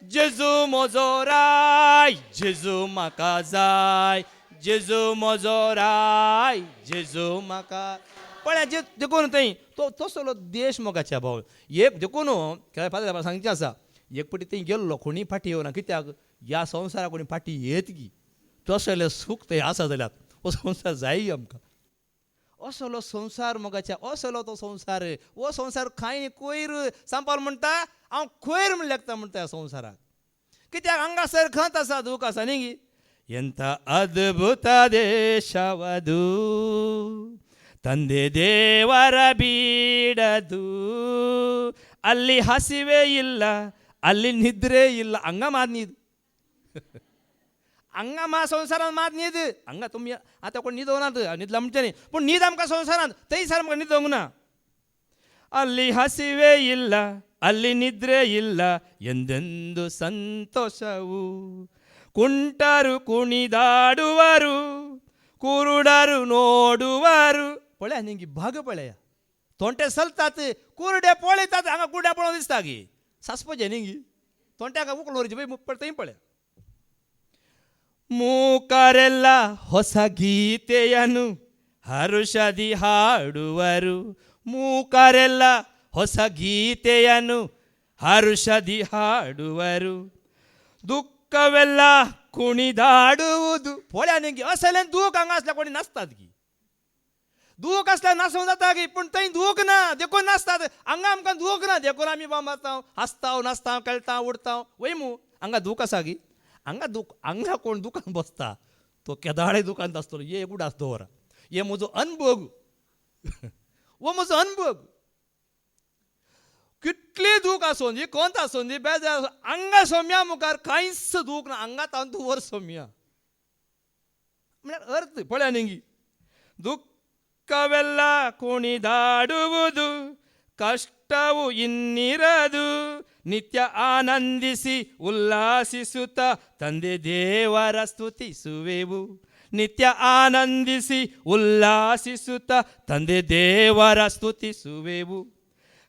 A: जेजू म्हजो राय, जेजू म्हाका जाय. जेजू म्हजो राय, जेजू म्हाका. पळय जे देखून थंय तो तसलो देश मोगाच्या भाव. एक देखून फादर सांगचें आसा एक पटी थंय गेल्लो कोणी फाटी येवना. कित्याक ह्या संवसाराक कोणी फाटी येत की तसलें सूख थंय आसा जाल्यार हो संवसार जाय आमकां. असलो संवसार मोगाच्या असलो तो संवसार. हो संवसार खाय कोयर सांपाल म्हणटा हांव कोयर म्हण लेखता म्हणटा ह्या संवसाराक. कित्याक हांगासर खंत आसा दूख आसा न्ही गी. ಎಂತ ಅದ್ಭುತ ದೇಶವದು ತಂದೆ ದೇವರ ಬೀಡದು. ಅಲ್ಲಿ ಹಸಿವೆ ಇಲ್ಲ, ಅಲ್ಲಿ ನಿದ್ರೆ ಇಲ್ಲ. ಹಂಗ ಮಾತ್ ನೀದು हंगा मा संवसारांत मात न्हीद. हांगा तुमी आतां कोण न्हिदवनात न्हिदला म्हणचे न्ही पूण न्हीद आमकां संवसारांत थंयसर आमकां न्हिदोंक ना. ಅಲ್ಲಿ ಹಸಿವೆ ಇಲ್ಲ, ಅಲ್ಲಿ ನಿದ್ರೆ ಇಲ್ಲ ಎಂದೆಂದು ಸಂತೋಷವು. ಕುಂಟರು ಕುಣಿದಾಡುವರು, ಕುರುಡರು ನೋಡುವರು. पळ्या निंगी भाग पळ्या तोंटे सलतात कुरडे पोळीतात हांगा कुरड्या पळोवन दिसता गी सासपजे निंगी तोंट्याक उकलोरची पळय पळय पळ्या. ಮೂಕರೆಲ್ಲ ಹೊಸ ಗೀತೆಯನ್ನು ಹರುಷದಿ ಹಾಡುವರು. ಮೂಕರೆಲ್ಲ ಹೊಸ ಗೀತೆಯನ್ನು ಹರುಷದಿ ಹಾಡುವರು. दुःखವೆಲ್ಲ कुणिदाडुವುದು. पोळ्या निंगी असल्यान दूख हांगा असल्या कोणी नाचतात गी. दूख असल्या नाचून जाता गी पूण थंय दूख ना देखून नाचतात. हांगा आमकां दूख ना देखून आमी बांबाताव हांसताव नाचताव खेळटाव उडताव वय मू. हांगा दूख आसा गी. हांगा कोण दुकान बसता तो केदाळे दुकानात आसतलो. ये उडास दवरा ये म्हजो अनुभव वो म्हजो अनुभव. कितली दूख आसून दी कोंत आसून दी बेजार हांगा सोम्या मुखार कांयच दूख ना. हांगा तांतू वर सोम्या म्हळ्यार अर्थ पळ्या निंगी. ದುಃಖವೆಲ್ಲ ಕುಣಿದಾಡುವುದು, ಕಷ್ಟವು ಇನ್ನಿರದು, ನಿತ್ಯ ಆನಂದಿಸಿ ಉಲ್ಲಾಸಿಸುತ್ತ ತಂದೆ ದೇವರ ಸ್ತುತಿಸುವೆವು. ನಿತ್ಯ ಆನಂದಿಸಿ ಉಲ್ಲಾಸಿಸುತ್ತ ತಂದೆ ದೇವರ ಸ್ತುತಿಸುವೆವು.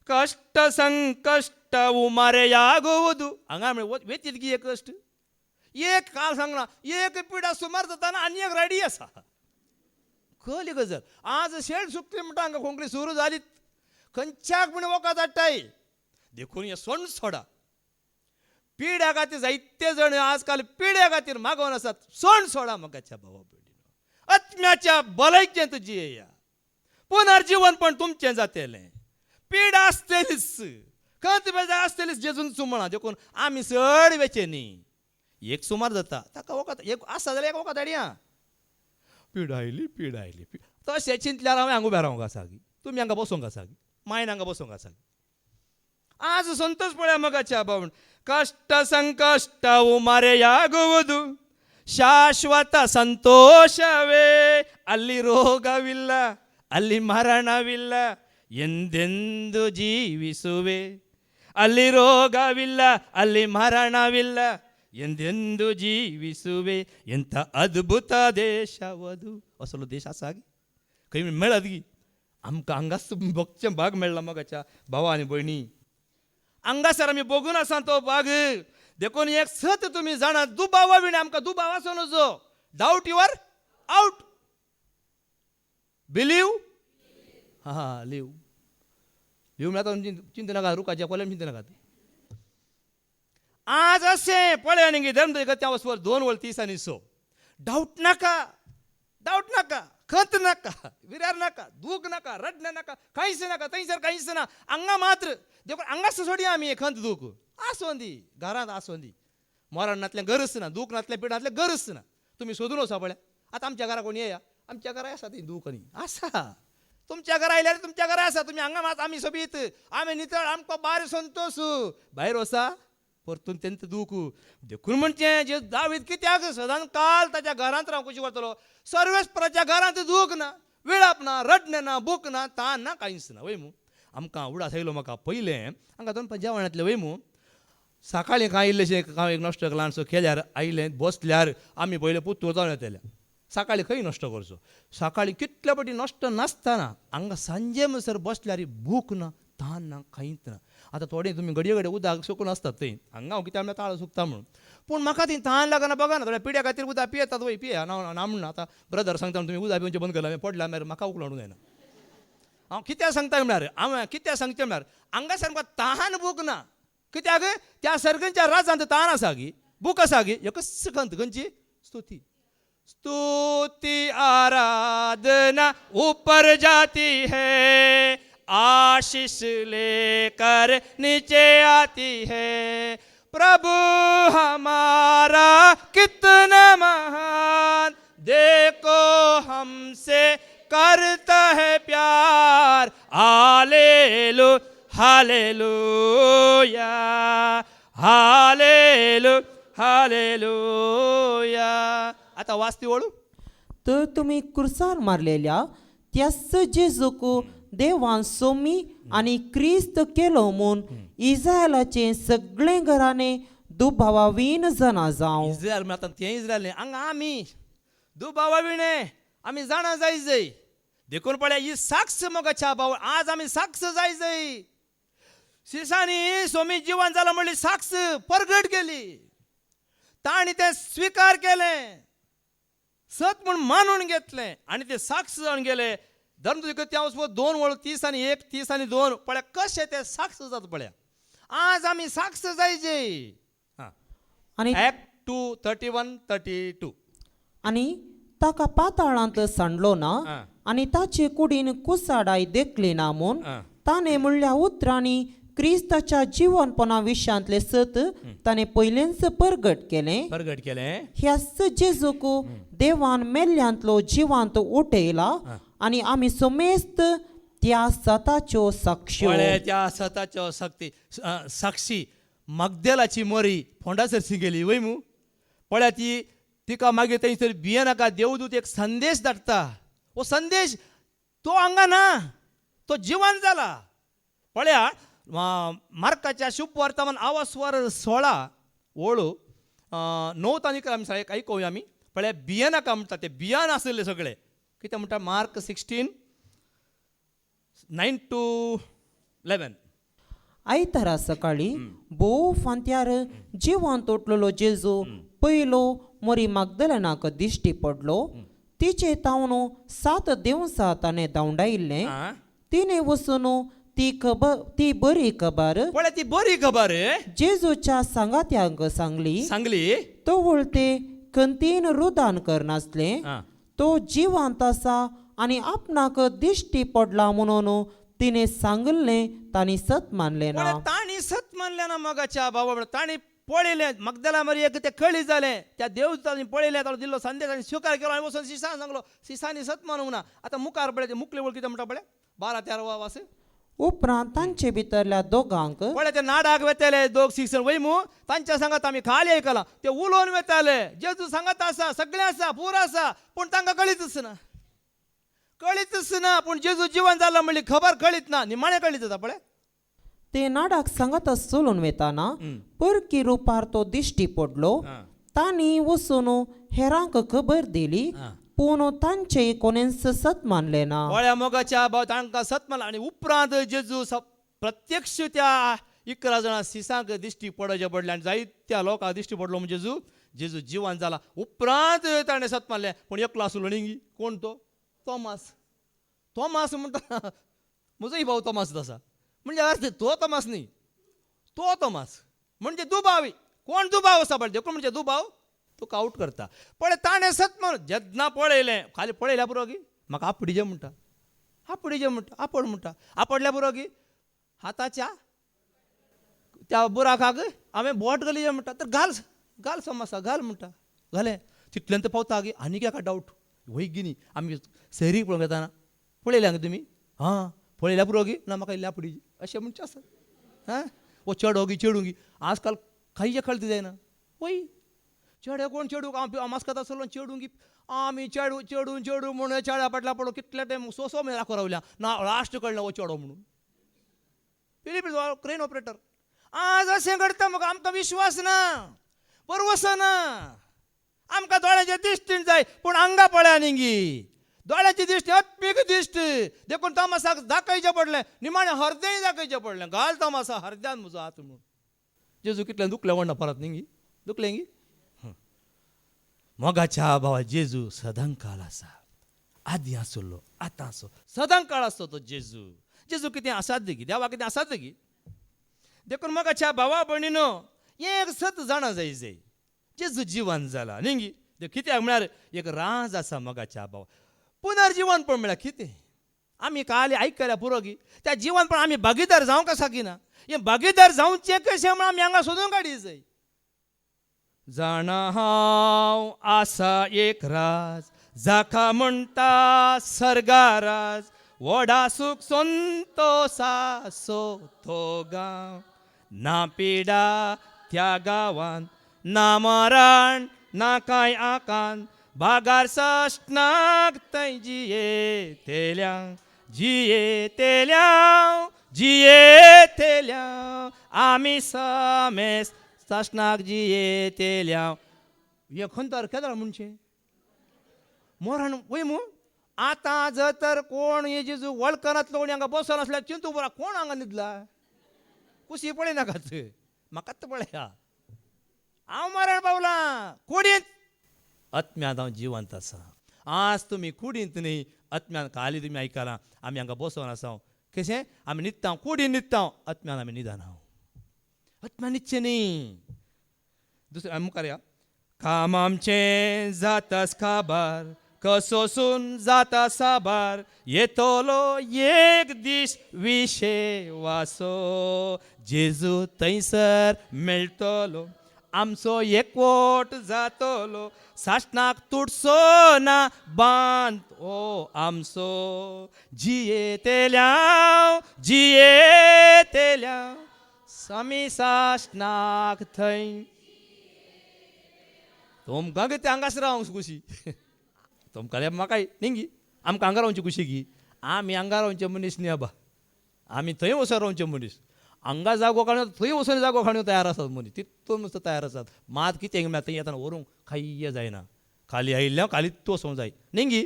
A: ಕಷ್ಟ ಸಂಕಷ್ಟವು ಮರೆಯಾಗುವುದು. हांगा वेचीत गी एक कश्ट एक काळ सांगना एक पिढा सुमार जाताना आनी एक रेडी आसा. कळली गजल. आज शेड सुकली म्हणटा हांगा कोंकणी सुरू जाली. खंयच्याक म्हण वखद हाडटाय देखून हे सोंड सोडा. पिड्या खातीर जायते जण आजकाल पिड्या खातीर मागोवन आसात. सोंड सोडा म्हाकाच्या भावा भयणीनो. आत्म्याच्या भलायकेंत जियेया. पुनर्जीवन पण तुमचें जातलें. पीड आसतलीच खंत बेजार आसतलीच जेजून सुमणा देखून आमी चड वेचे न्ही. एक सुमार जाता ताका वखद एक आसा जाल्यार एक वखद हाडया. पीड आयली तशें चिंतल्यार हांव हांगा उबें रावंक आसा गी. तुमी हांगा बसूंक आसा गी. मायन हांगा बसूंक आसा गी. आज ಸಂತೋಷ ಪಡೆಯ ಮಗಚ ಬಾವಣ. ಕಷ್ಟ ಸಂಕಷ್ಟವು ಮರೆಯಾಗುವುದು, ಶಾಶ್ವತ ಸಂತೋಷವೇ. ಅಲ್ಲಿ ರೋಗವಿಲ್ಲ, ಅಲ್ಲಿ ಮರಣವಿಲ್ಲ, ಎಂದೆಂದು ಜೀವಿಸುವೆ. ಅಲ್ಲಿ ರೋಗವಿಲ್ಲ, ಅಲ್ಲಿ ಮರಣವಿಲ್ಲ, ಎಂದೆಂದು ಜೀವಿಸುವೆ. ಎಂಥ ಅದ್ಭುತ ದೇಶವದು. असलो देश आसा गी खंय मेळत गी. आमकां हांगाच बगचें भाग मेळ्ळा मगाच्या भावा आनी भयणी. हांगासर आमी बघून आसा तो भाग. देखून एक सत तुमी जाणात दुबावा विणे आमकां दुबाव आसो नजो. डावट युअर आउट, बिलीव हा लिव लिव म्हणल्यार चिंता नाका रुखाच्या कोल्यान चिंता नाकात. आज अशें पळय न्ही धर्मदगत्या वचवर 2 वळ 30 आनी 6. डावट नाका खंत नाका विरार नाका दूख नाका रडणे नाका कांयच नाका. थंयसर कांयच ना. हांगा मात्र देखून हांगाच सोडी आमी खंत दूख आसोंदी घरांत आसोंदी. मरणांतलें गरज ना, दूख नातलें पिडांतलें गरज ना. तुमी सोदून वचा पळय. आतां आमच्या घरा कोण येया. आमच्या घरा आसा ती दूख न्ही आसा. तुमच्या घरा आयल्यार तुमच्या घरा आसा. तुमी हांगा मात आमी सोबीत आमी नितळ आमकां बार संतोष. भायर वसा परतून तेंच दूख. देखून म्हणचें जे दावीद कित्याक सदांच काल ताच्या घरांत राव कशी वतलो. सर्वेस्पराच्या घरांत दूख ना, विळाप ना, रडणे ना, भूक ना, ताण ना, कांयच ना. वय मू आमकां उडास आयलो म्हाका पयलें हांगा दोन जेवणांतलें वय मू. सकाळीं कांय इल्लेशें हांव एक नश्ट ल्हानसो केल्यार आयलें बसल्यार आमी पयलें पुत्तूर जावन येतले. सकाळीं खंय नश्ट करचो. सकाळीं कितल्या फावटी नश्ट नासतना हांगा सांजे म्हणसर बसल्यार भूक ना, ताण ना, कांयच ना. आतां थोडे तुमी घडये घडये उदक सुकून आसतात थंय. हांगा हांव कित्याक म्हणल्यार ताळो सुकता म्हणून. पूण म्हाका ती ताण लागना बघा ना. थोड्या पिड्या खातीर उदक पियेतात वय पिया ना म्हणून. आतां ब्रदर सांगता तुमी उदक पिवचें बंद केलां पडला मागीर म्हाका उकळूंक जायना. हांव कित्याक सांगता म्हळ्यार कित्याक सांगचें म्हळ्यार हांगासर म्हाका ताण भूक ना. कित्याक त्या सर्गींच्या राजांत ताण आसा गी, भूक आसा गी. एकच खंत खंयची स्तुती. स्तुति आराधना ऊपर जाती है, आशीष लेकर नीचे आती है. प्रभु हमारा कितना महान, देखो हमसे करता है प्यार. Hallelujah hallelujah hallelujah. आता वाचती ओळू.
B: तर तुम्ही कुर्सार मारलेल्या त्याच जेजूक देवान सोमी आनी क्रिस्त केलो म्हूण इस्रायलाचे सगळे घराणे दुभावावीन जना जावं.
A: इस्रायल म्हणटा ते इस्रायल हांगा आमी दुबावा विणे आमी जाणा जाय जय देखून पळय ही साक्ष मोगाच्या भाव आज आमी साक्ष जाय जय. शिसांनी सोमी जिवन जालां म्हणली साक्ष परगट केली ताणी ते स्वीकार केले सत म्हूण मानून घेतले आनी ते साक्ष जावन गेले. धर्मदूत 2:30 आणि 1 30 आणि 2 पळय कशे ते साक्ष जाता पळय. आज आमी साक्ष जाय जय.
B: आनी
A: Act 2:31-32
B: आनी ताका पाताळांत सांडलो ना आनी ताचे कुडीन कुसाडाय देखली ना म्हूण ताणे म्हणल्या उतरांनी क्रिस्ताच्या जिवनपणा विशयांतले सत ताणे पयलेंच परगट केले. ह्याच जेजूक देवान मेल्ल्यांतलो जिवांत उठयला आनी आमी समेस्त त्या सताच्यो साक्षी.
A: त्या सताच्यो साक्षी मगदेलाची मरी फोंडासर गेली वय मू पळय ती तिका मागीर थंयसर भिये नाका देवदूत एक संदेश धाडटा. हो संदेश तो हांगा ना तो जिवन जाला. पळया मार्काच्या शुभ वर्तमान आवास्वर 16 ओळू 9 तारीख आमी ऐकूया आमी. पळय भिये नाका म्हणटा ते भियान आसले सगळे कितें म्हणटा मार्क 16:9-11.
B: आयतारा सकाळी भोव फांत्यार जिवांत उठलेलो जेजू पयलो मोरी मागदलेनाक दिश्टी पडलो. तिचे तावन 7 दिवसां ताणें धांवडायिल्लें. तिणें वचून ती बरी खबर
A: पळय ती बरी खबर
B: जेजूच्या सांगात्यांक सांगली. तो वळते खंतीन रुदान करनासले. तो जिवांत आसा आनी आपणाक दिश्टी पडला म्हणून तिने सांगले तांणी सत मानले ना.
A: ताणी सत मानले ना मोगाच्या भावा ताणी पळयले मगदला मरियेक ते कळी जाले त्या देवदूतांनी पळयले ताणें दिल्लो संदेश आनी स्वीकार केलो आनी वचून शिसान सांगलो शिसांनी सत मानूंक ना. आतां मुखार पळय ते मुखले वळ कितें म्हणटा पळय 12-13 वास
B: उपरांत तांचे भितरल्या दोगांक
A: पळय ते नाडाक वेताले दोग शिक्षण वय मू तांच्या सांगात आमी खाली आयकलां ते उलोवन वेताले जेजू सांगात आसा सगळें आसा पूर आसा पूण तांकां कळीतच ना पूण जेजू जिवन जालां म्हणली खबर कळीत ना निमाणें कळीत जाता पळय.
B: ते नाडाक सांगात चलून वेताना परकी रुपार तो दिश्टी पडलो. तांणी वचून हेरांक खबर दिली पूण तांचे कोणेंच सत मानले ना.
A: पळया मोगाच्या भाव तांकां सत मानला आनी उपरांत जेजू प्रत्यक्ष त्या 11 जाणां शिसांक दिश्टी पडचे पडले आनी जायत्या लोकांक दिश्टी पडलो म्हणजे जेजू जिवन जाला उपरांत ताणें सत मानलें. पूण एकलो आसलो न्ही कोण तो तोमास म्हणटा म्हजोय भाव तोमास आसा म्हणजे अर्थ तो तोमास न्ही तो तोमास म्हणजे दुबावी कोण दुबाव आसा पळय देखून म्हणजे दुबाव तुका आउट करता. पळय ताणें सत मान जेन्ना पळयलें खाली पळयल्या पुरो गी म्हाका आपडी जे म्हणटा आपड म्हणटा आपडल्या पुरो गी हाताच्या त्या बुराकाक हांवें बोट घाली म्हणटा तर घाल समोसा घाल म्हणटा घालें तितल्यान तर पावता गी आनीक एका डावट वय गी आमी सैरीक पळोवंक येताना पळयल्या तुमी पळयल्या पुरो गी ना म्हाका इल्ली आपडी अशें म्हणचे आसा वो चेडूंगी आजकाल खायचे कळती जायना वय चेडे कोण चेडू मास्कात आसलो चेडूंगी आमी चेडू म्हणून चेड्या फाटल्या पडलो कितले टायम सो म्हयने राखो रावल्या ना लास्ट कळना वो चेडो म्हणून फिलिपीन्स क्रेन ऑपरेटर. आज अशें घडटा म्हाका आमकां विश्वास ना परवस ना आमकां दोळ्याचे दिश्टी जाय पूण हांगा पळया न्ही दोळ्याची दिश्टी आत्मीक दिश्ट देखून तमासाक दाखयचें पडलें निमाणें हरदेय दाखयचें पडलें घाल तमासा हरद्यान म्हजो हात म्हणून. जेजू कितलें दुखलें वणना परत न्ही दुखलें गी मोगाच्या भावा जेजू सदांकाळ आसा आदी आसलो आतां आसो सदांकाळ आसतो तो जेजू कितें आसात गी देवा कितें आसात गी देखून मोगाच्या भावा भयणीनो एक सत जाणा जाय जेजू जिवन जाला न्ही कित्याक म्हळ्यार एक राज आसा मोगाच्या भावा पुनर्जीवन पण म्हळ्यार कितें आमी काली आयकल्या पुरो गी त्या जिवन पण आमी भागीदार जावंक आसा की ना हे भागीदार जावचें कशें म्हण आमी हांगा सोदून काडी जाय. जाणा हांव आसा एक राज जाका म्हणटा सर्गाराज व्हडा सुख संतोसा सो तो गांव ना पिडा त्या गांवांत ना मरण ना कांय आकांत भागार सश्नाक थंय जिये तेल्यांक जियेतेल्या आमी समेस सासनाक जियेतेल्या हे खंतर केदार म्हणचे मोरान वय मू आतां जर तर कोण हे जेजू वळखनातलो कोणी हांगा बसून असल्यार चिंतू बरा कोण हांगा न्हिदला कुशी पळय नाकात म्हाकाच पळया हांव मरण पावलां कुडींत आत्म्यांत हांव जिवंत आसा आज तुमी कुडींत न्ही आत्म्यान खाली तुमी आयकलां आमी हांगा बसून आसा कशें आमी न्हिदता कुडींत न्हिदता आत्म्यान आमी न्हिदना आत्म्यान न्हिदचें न्ही दुसरें आमी मुखार या काम आमचें जाताच काबार कसोसून जाता साबार येतलो एक दीस विशेवासो जेजू थंयसर मेळटलो आमचो एकवट जातलो सासणाक तुटचो ना बांद ओ आमचो जियेतेल्या आमी सासणाक थंय तुमकां कितें हांगासर रावंक खुशी तुमकां म्हाका निंगी आमकां हांगा रावची कुशी गी आमी हांगा रावचे मनीस न्ही आबा आमी थंय वचून रावचे मनीस हांगा जागो काडून थंय वचून जागो काडून तयार आसात मनीस तितून नुस्तें तयार आसात मात कितें मेळटा थंय येताना व्हरूंक खाय्य जायना खाली आयिल्ल्या खाली वचूंक जाय निंगी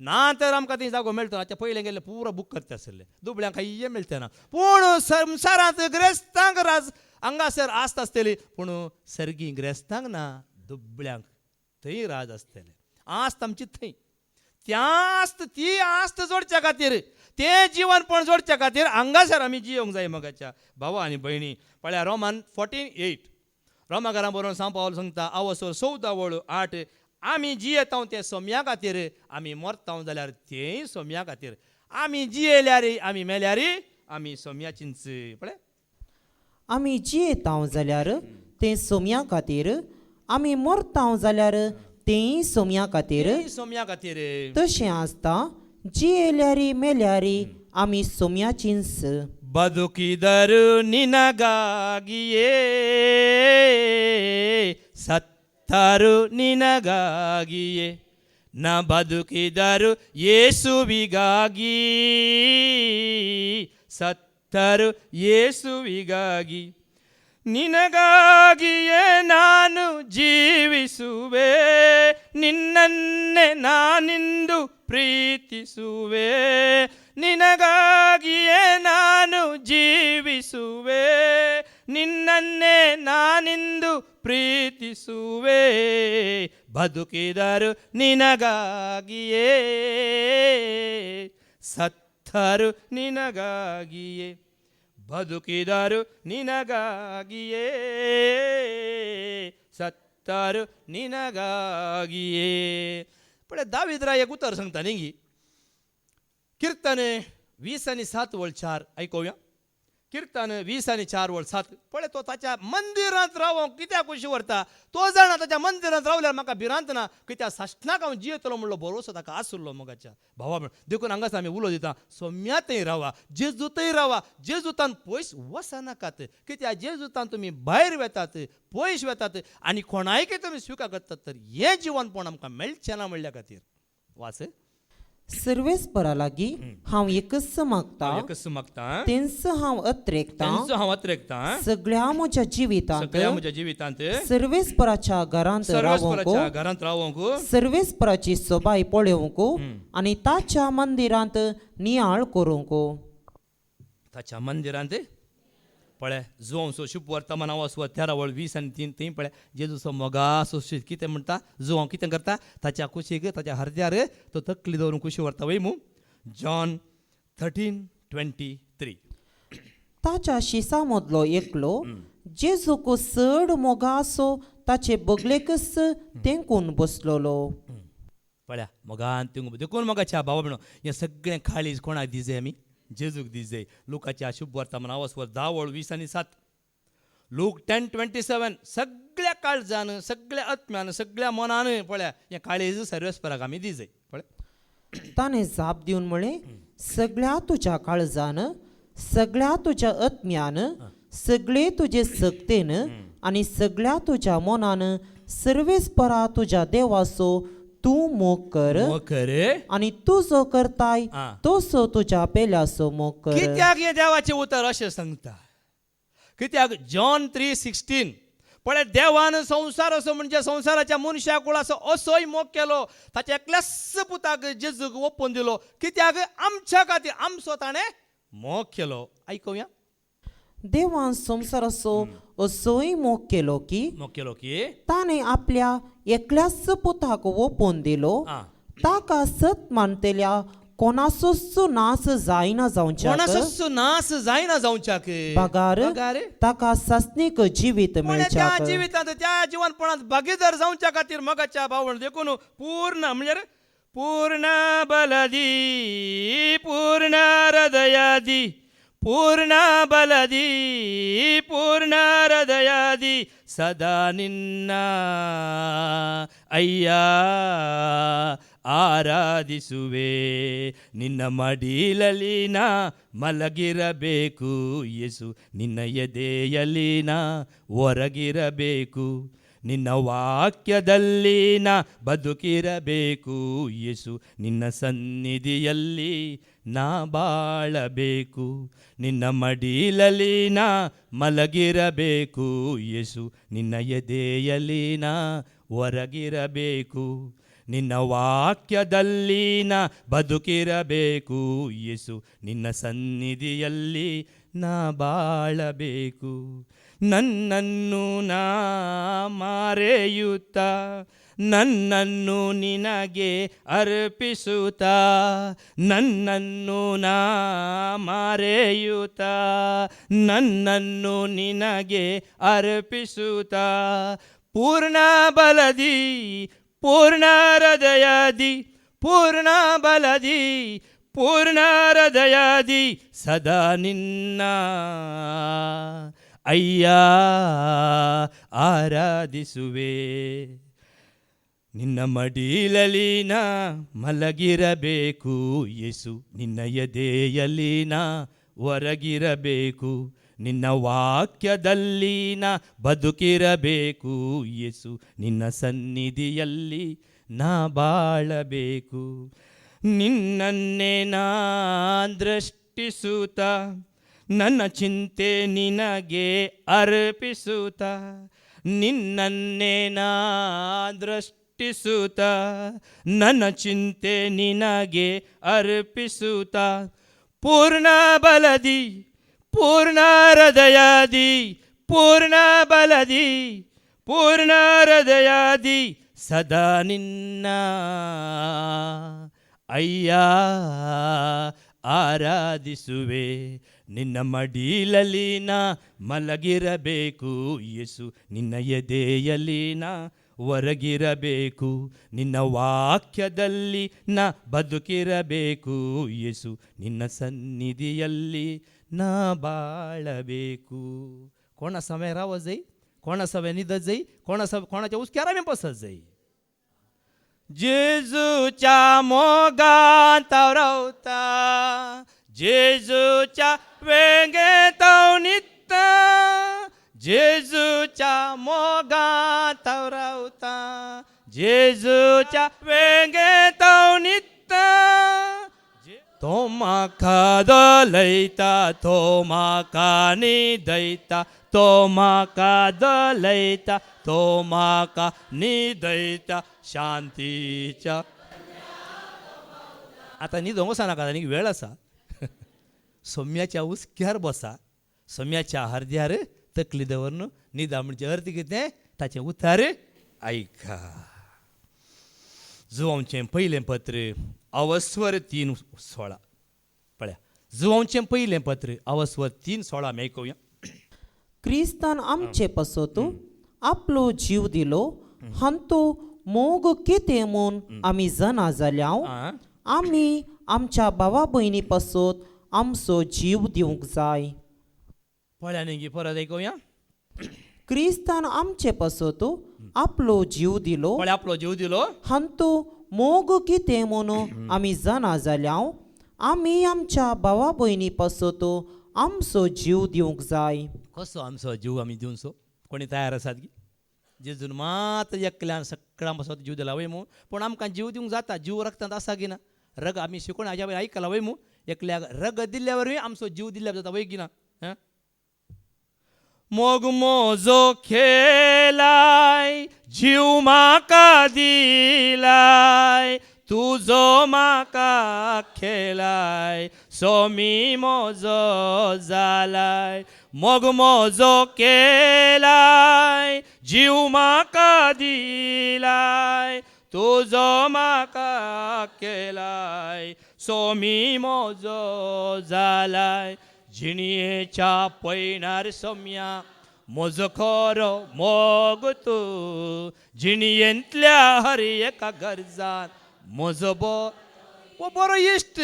A: ना तर आमकां थंय जागो मेळटा हाच्या पयलें गेल्ले पुरो बूक करता आसले दुबळ्यांक खाय्य मेळटा ना पूण संवसारांत ग्रेस्तांक राज हांगासर आस्त आसतली पूण सर्गी ग्रेस्तांक ना दुबळ्यांक थंय राज आसतलें आस्त आमची थंय ती आस्त जोडच्या खातीर तें जीवनपण जोडच्या खातीर हांगासर आमी जियोंक जाय मोगाच्या भावा आनी भयणी पळया रोमान 14:8 रोमाकारां बरोवन सांग पावल सांगता आवसो 14:8 आमी जियेता ते सोम्या खातीर आमी मरता जाल्यार तेंय सोम्या खातीर आमी जियेल्यार आमी मेल्यार आमी सोम्याचींच पळय
B: आमी जियेता जाल्यार तें सोम्या खातीर आमी मरता जाल्यार तेंय सोम्या खातीर तशें आसता जियेल्यारी मेल्यारी आमी सोम्याचींच
A: ಬದುಕಿದರು ನಿನಗಾಗಿಯೇ ಸತ್ತರು ನಿನಗಾಗಿಯೇ ನ ಬದುಕಿದರು ಯೇಸುವಿಗಾಗಿ ಸತ್ತರು ಯೇಸುವಿಗಾಗಿ ನಿನಗಾಗಿಯೇ ನಾನು ಜೀವಿಸುವೆ ನಿನ್ನನ್ನೇ ನಾನಿಂದು ಪ್ರೀತಿಸುವೆ ನಿನಗಾಗಿಯೇ ನಾನು ಜೀವಿಸುವೆ ನಿನ್ನನ್ನೇ ನಾನಿಂದು ಪ್ರೀತಿಸುವೆ ಬದುಕಿದರು ನಿನಗಾಗಿಯೇ ಸತ್ತರು ನಿನಗಾಗಿಯೇ ಬದುಕಿದರು ನಿನಗಾಗಿಯೇ ಸತ್ತರು ನಿನಗಾಗಿಯೇ पण दावीद एक उतर सांगता न्ही कीर्तन 20:7-4 ऐकूया कीर्तन 20:4-7 पळय तो ताच्या मंदिरांत रावोंक कित्याक खुशी व्हरता तो जाणा ताच्या मंदिरांत रावल्यार म्हाका भिरांत ना कित्याक साश्टाक हांव जियेतलो म्हणलो भरोसो ताका आसुरलो मोगाच्या भावा म्हण देखून हांगासर आमी उलो दिता सोम्यातय रावा जेजूतय रावा जेजूतान पयस वचनाकात कित्याक जेजूतान तुमी भायर वेतात पयस वेतात आनी कोणायकय तुमी स्विकार करतात तर हें जिवनपण आमकां मेळचें ना म्हणल्या खातीर वाच
B: सर्वेस्परा लागीं हांव एकच मागता तेंच हांव अत्रेकता सगळ्या म्हज्या जिवितांत सर्वेस्पराच्या घरांत रावोंक सर्वेस्पराची सोबाय पळोवंक आनी ताच्या मंदिरांत नियाळ करूंक
A: ताच्या मंदिरांत पळय जुवांचो शुभवर्तमान नांवां 13:20 थंय पळय जेजूचो मोगासो कितें म्हणटा जुवांव कितें करता ताच्या कुशीक ताच्या हरद्यार तो तकली दवरून कुशी व्हरता वय मू जॉन 13:23
B: ताच्या शिसा मदलो एकलो जेजूक चड मोगासो ताचे बगलेकच तेंकून बसलोलो
A: पळया मोगान तिंग देखून मोगाच्या भावा म्हणून हें सगळें खाळीज कोणाक दिजे आमी जेजूक दिजे लुकाच्या शुभ वर्तमान नांवां 10:20-7 लूक 10:27 सगळ्या काळजान सगळ्या आत्म्यान सगळ्या मनान पळया हें काळीज सर्वेस्पराक आमी दिजे पळय
B: ताणें जाप दिवन म्हळें सगळ्या तुज्या काळजान सगळ्या तुज्या आत्म्यान सगळे तुजे सक्तेन आनी सगळ्या तुज्या मनान सर्वेस्परा तुज्या देवाचो तू मोग कर
A: मोग कर
B: आणि तू जो करताय
A: हा.
B: तो सो तुझ्या पेल्यासो मोग कर.
A: कित्याक हे देवाचे उतर अशें सांगता. कित्याक जॉन 3:16 पळय देवान संसार असो म्हणजे संसाराच्या मनशा कुळाचो असोय मोग केलो ताच्या एकल्याच पुताक जेजूक ओपून दिलो. कित्याक आमच्या खातीर आमचो ताणें मोग केलो. आयकुया.
B: देवान संसाराचो असोय मोग केलो की
A: मोग केलो की
B: ताने आपल्या एकल्याच पुताक ओपोवन दिलो.
A: हा.
B: ताका सत मानतेल्या कोणाचोच नाश जायना जावच्याक
A: कोणाचोच नाश जायना जावच्याक
B: पगार
A: पगार
B: ताका सासनीक जिवीत
A: पण त्या
B: मेळच्याक.
A: जिवितांत त्या जीवनपणात भागीदार जावच्या खातीर मगाच्या भावण देखून पूर्ण म्हणजे पूर्ण बलदी पूर्ण हृदयादी पूर्ण बलदी पूर्ण हृदयादी सदा निನ್ನ ಅಯ್ಯ ಆರಾಧಿಸುವೆ. ನಿನ್ನ ಮಡಿಲಲ್ಲಿ ನಾ ಮಲಗಿರಬೇಕು ಯೇಸು, ನಿನ್ನ ಎದೆಯಲ್ಲಿ ನಾ ಹೊರಗಿರಬೇಕು. ನಿನ್ನ ವಾಕ್ಯದಲ್ಲಿ ನಾ ಬದುಕಿರಬೇಕು ಯೇಸು, ನಿನ್ನ ಸನ್ನಿಧಿಯಲ್ಲಿ ನಾ ಬಾಳಬೇಕು. ನಿನ್ನ ಮಡಿಲಲ್ಲಿ ನಾ ಮಲಗಿರಬೇಕು ಯೇಸು, ನಿನ್ನ ಎದೆಯಲ್ಲಿ ನಾ ಹೊರಗಿರಬೇಕು. ನಿನ್ನ ವಾಕ್ಯದಲ್ಲಿ ನಾ ಬದುಕಿರಬೇಕು ಯೇಸು, ನಿನ್ನ ಸನ್ನಿಧಿಯಲ್ಲಿ ನಾ ಬಾಳಬೇಕು. ನನ್ನನ್ನು ನಾ ಮಾರೆಯುತ್ತಾ ನನ್ನನ್ನು ನಿನಗೆ ಅರ್ಪಿಸುತ್ತಾ, ನನ್ನನ್ನು ನಾ ಮಾರೆಯುತ್ತಾ ನನ್ನನ್ನು ನಿನಗೆ ಅರ್ಪಿಸುತ್ತಾ, ಪೂರ್ಣ ಬಲದಿ ಪೂರ್ಣ ಹೃದಯದಿ ಪೂರ್ಣ ಬಲದಿ ಪೂರ್ಣ ಹೃದಯದಿ ಸದಾ ನಿನ್ನ ಅಯ್ಯ ಆರಾಧಿಸುವೆ. ನಿನ್ನ ಮಡಿಲಲ್ಲಿ ನಾ ಮಲಗಿರಬೇಕು ಯೇಸು, ನಿನ್ನ ಎದೆಯಲ್ಲಿ ನಾ ಹೊರಗಿರಬೇಕು. ನಿನ್ನ ವಾಕ್ಯದಲ್ಲಿ ನಾ ಬದುಕಿರಬೇಕು ಯೇಸು, ನಿನ್ನ ಸನ್ನಿಧಿಯಲ್ಲಿ ನಾ ಬಾಳಬೇಕು. ನಿನ್ನನ್ನೇ ನಾ ದೃಷ್ಟಿಸುತ್ತಾ ನನ್ನ ಚಿಂತೆ ನಿನಗೆ ಅರ್ಪಿಸುತ್ತಾ, ನಿನ್ನನ್ನೇ ನಾ ದೃಷ್ಟಿಸುತ್ತಾ ನನ್ನ ಚಿಂತೆ ನಿನಗೆ ಅರ್ಪಿಸುತ್ತಾ, ಪೂರ್ಣ ಬಲದಿ ಪೂರ್ಣ ಹೃದಯದಿ ಪೂರ್ಣ ಬಲದಿ ಪೂರ್ಣ ಹೃದಯದಿ ಸದಾ ನಿನ್ನ ಅಯ್ಯ ಆರಾಧಿಸುವೆ. ನಿನ್ನ ಮಡಿಲಲ್ಲಿ ನಾ ಮಲಗಿರಬೇಕು ಯೇಸು, ನಿನ್ನ ಎದೆಯಲ್ಲಿ ನಾ ಹೊರಗಿರಬೇಕು. ನಿನ್ನ ವಾಕ್ಯದಲ್ಲಿ ನಾ ಬದುಕಿರಬೇಕು ಯೇಸು, ನಿನ್ನ ಸನ್ನಿಧಿಯಲ್ಲಿ ना बाळबेकू. कोणा समय रावत जाई, कोणा समय निदत जाई, कोणाच्या उस्क्यारा मी पसत जाई. जेजूच्या मोगात रावता, जेजूच्या वेगेत नित्य, जेजूच्या मोगात रावता, जेजूच्या वेगेत नित्य. तो म्हाका दलयता, तो म्हाका निदयता, तो म्हाका दलयता, तो म्हाका निदयता शांतीच्या. आता न्हिदोंग वचनाका, आनीक वेळ आसा. सोम्याच्या उस्क्यार बसा, सोम्याच्या हरद्यार तकली दवरून न्हिदा. म्हणजे अर्थ कितें ताचें उतार आयका. जुवांचें पयलें पत्र अवस्वर 3:16 पळया. जुवांचें पयलें पत्र अवस्वर 3:16 आमी आयकुया.
B: क्रिस्तान आमचे पसोत आपलो जीव दिलो, हांतो मोग कितें म्हूण आमी जाणा जाल्याव आमी आमच्या भावा भयणी पसोत आमचो जीव दिवंक जाय.
A: पळया न्ही, परत आयकुया.
B: क्रिस्तान आमचे पसोत आपलो जीव दिलो,
A: पळया आपलो जीव दिलो,
B: हांतो मोग कितें म्हूण आमी जाणा जाल्याव आमी आमच्या भावा भयणी पसोत आमचो जीव दिवंक जाय.
A: कसो आमचो जीव आमी दिवचो? कोणी तयार आसात की? जेजून मात्र एकल्यान सगळ्यां पासून जीव दिला वय मू पण आमकां जीव दिवंक जाता जीव रगतांत आसा की ना रग आमी शिकून हाज्या वयर आयकला वय मू एकल्याक रग दिल्ल्या वरय आमचो जीव दिल्ल्या जाता वय की ना मोग मोजो खेलाय जीव म्हाका दिलाय तुजो म्हाका खेलाय सोमी मोजो जालाय मोग मोजो केलाय जीव म्हाका दिलाय तुजो म्हाका केलाय सोमी मोजो जालाय जिणयेच्या पैणार सोम्या म्हजो खरो मोग तूं जिणयेंतल्या हर एका गरजान म्हजो बरो इश्ट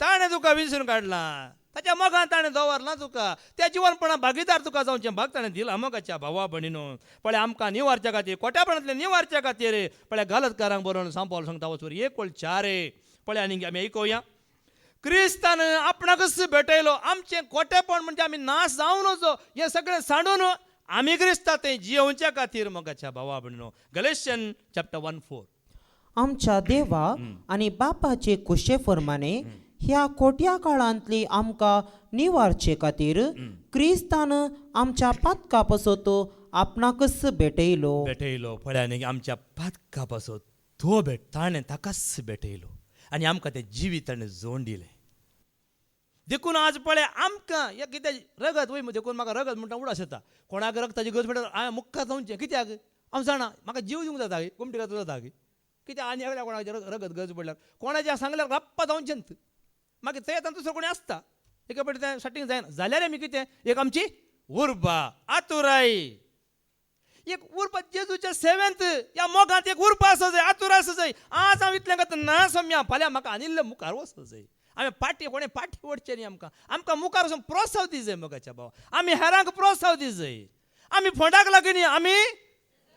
A: ताणें तुका विसरून काडला ताच्या मोगान ताणें दवरला तुका त्या जिवनपणां भागीदार तुका जावचें भाग ताणें दिला मोगाच्या भावा भयणीनो पळय आमकां निवारच्या खातीर कोट्यापणांतल्या निवारच्या खातीर पळय गलतकारांक बरोवन सांपोल सांगता वचून 1:4 पळय आनी आमी आयकुया क्रिस्तान आपणाकच भेटयलो आमचें खोटेपण म्हणजे आमी नाश जावन वचो हें सगळें सांडून आमी क्रिस्ता थंय जियोवच्या खातीर मोगाच्या भावा भयणीनो गलेशियन चॅप्टर 1:4
B: आमच्या देवा आणि बापाचे कुशे फरमाने ह्या खोट्या काळांतली आमकां निवारचे खातीर क्रिस्तान आमच्या पातका पासत आपणाकच भेटयलो
A: पळय आनी आमच्या पातका पासत तो ताणें ताकाच भेटयलो आनी आमकां तें जिवीत ताणें जोड दिलें देखून आज पळय आमकां एक कितें रगत वय देखून म्हाका रगत म्हणटा उडास येता कोणाक रगताची गरज पडटा हांवें मुखार जावचें कित्याक हांव जाणा म्हाका जीव दिवंक जाता गुमटी घातूंक जाता कित्याक आनी एकल्या कोणाची रगत गरज पडल्यार कोणाच्या सांगल्यार गप्पा जावचें न्हय मागीर थंय येता दुसरो कोणी आसता एका फावटी तें सटिंग जायना जाल्यार आमी कितें एक आमची उर्बा आतुराई एक उर्बा जेजूच्या सेवेंत ह्या मोगांत एक उर्बा आसा जाय आतुरा आसा जाय आज हांव इतलें करता ना सोम्या फाल्यां म्हाका आनिल्लें मुखार वचो जाय आमी कोणें फाटी ओडचें न्ही आमकां मुखार वचून प्रोत्साव दी जाय मोगाच्या भावा आमी हेरांक प्रोत्साव दी जाय आमी फोंडाक लागीं न्ही आमी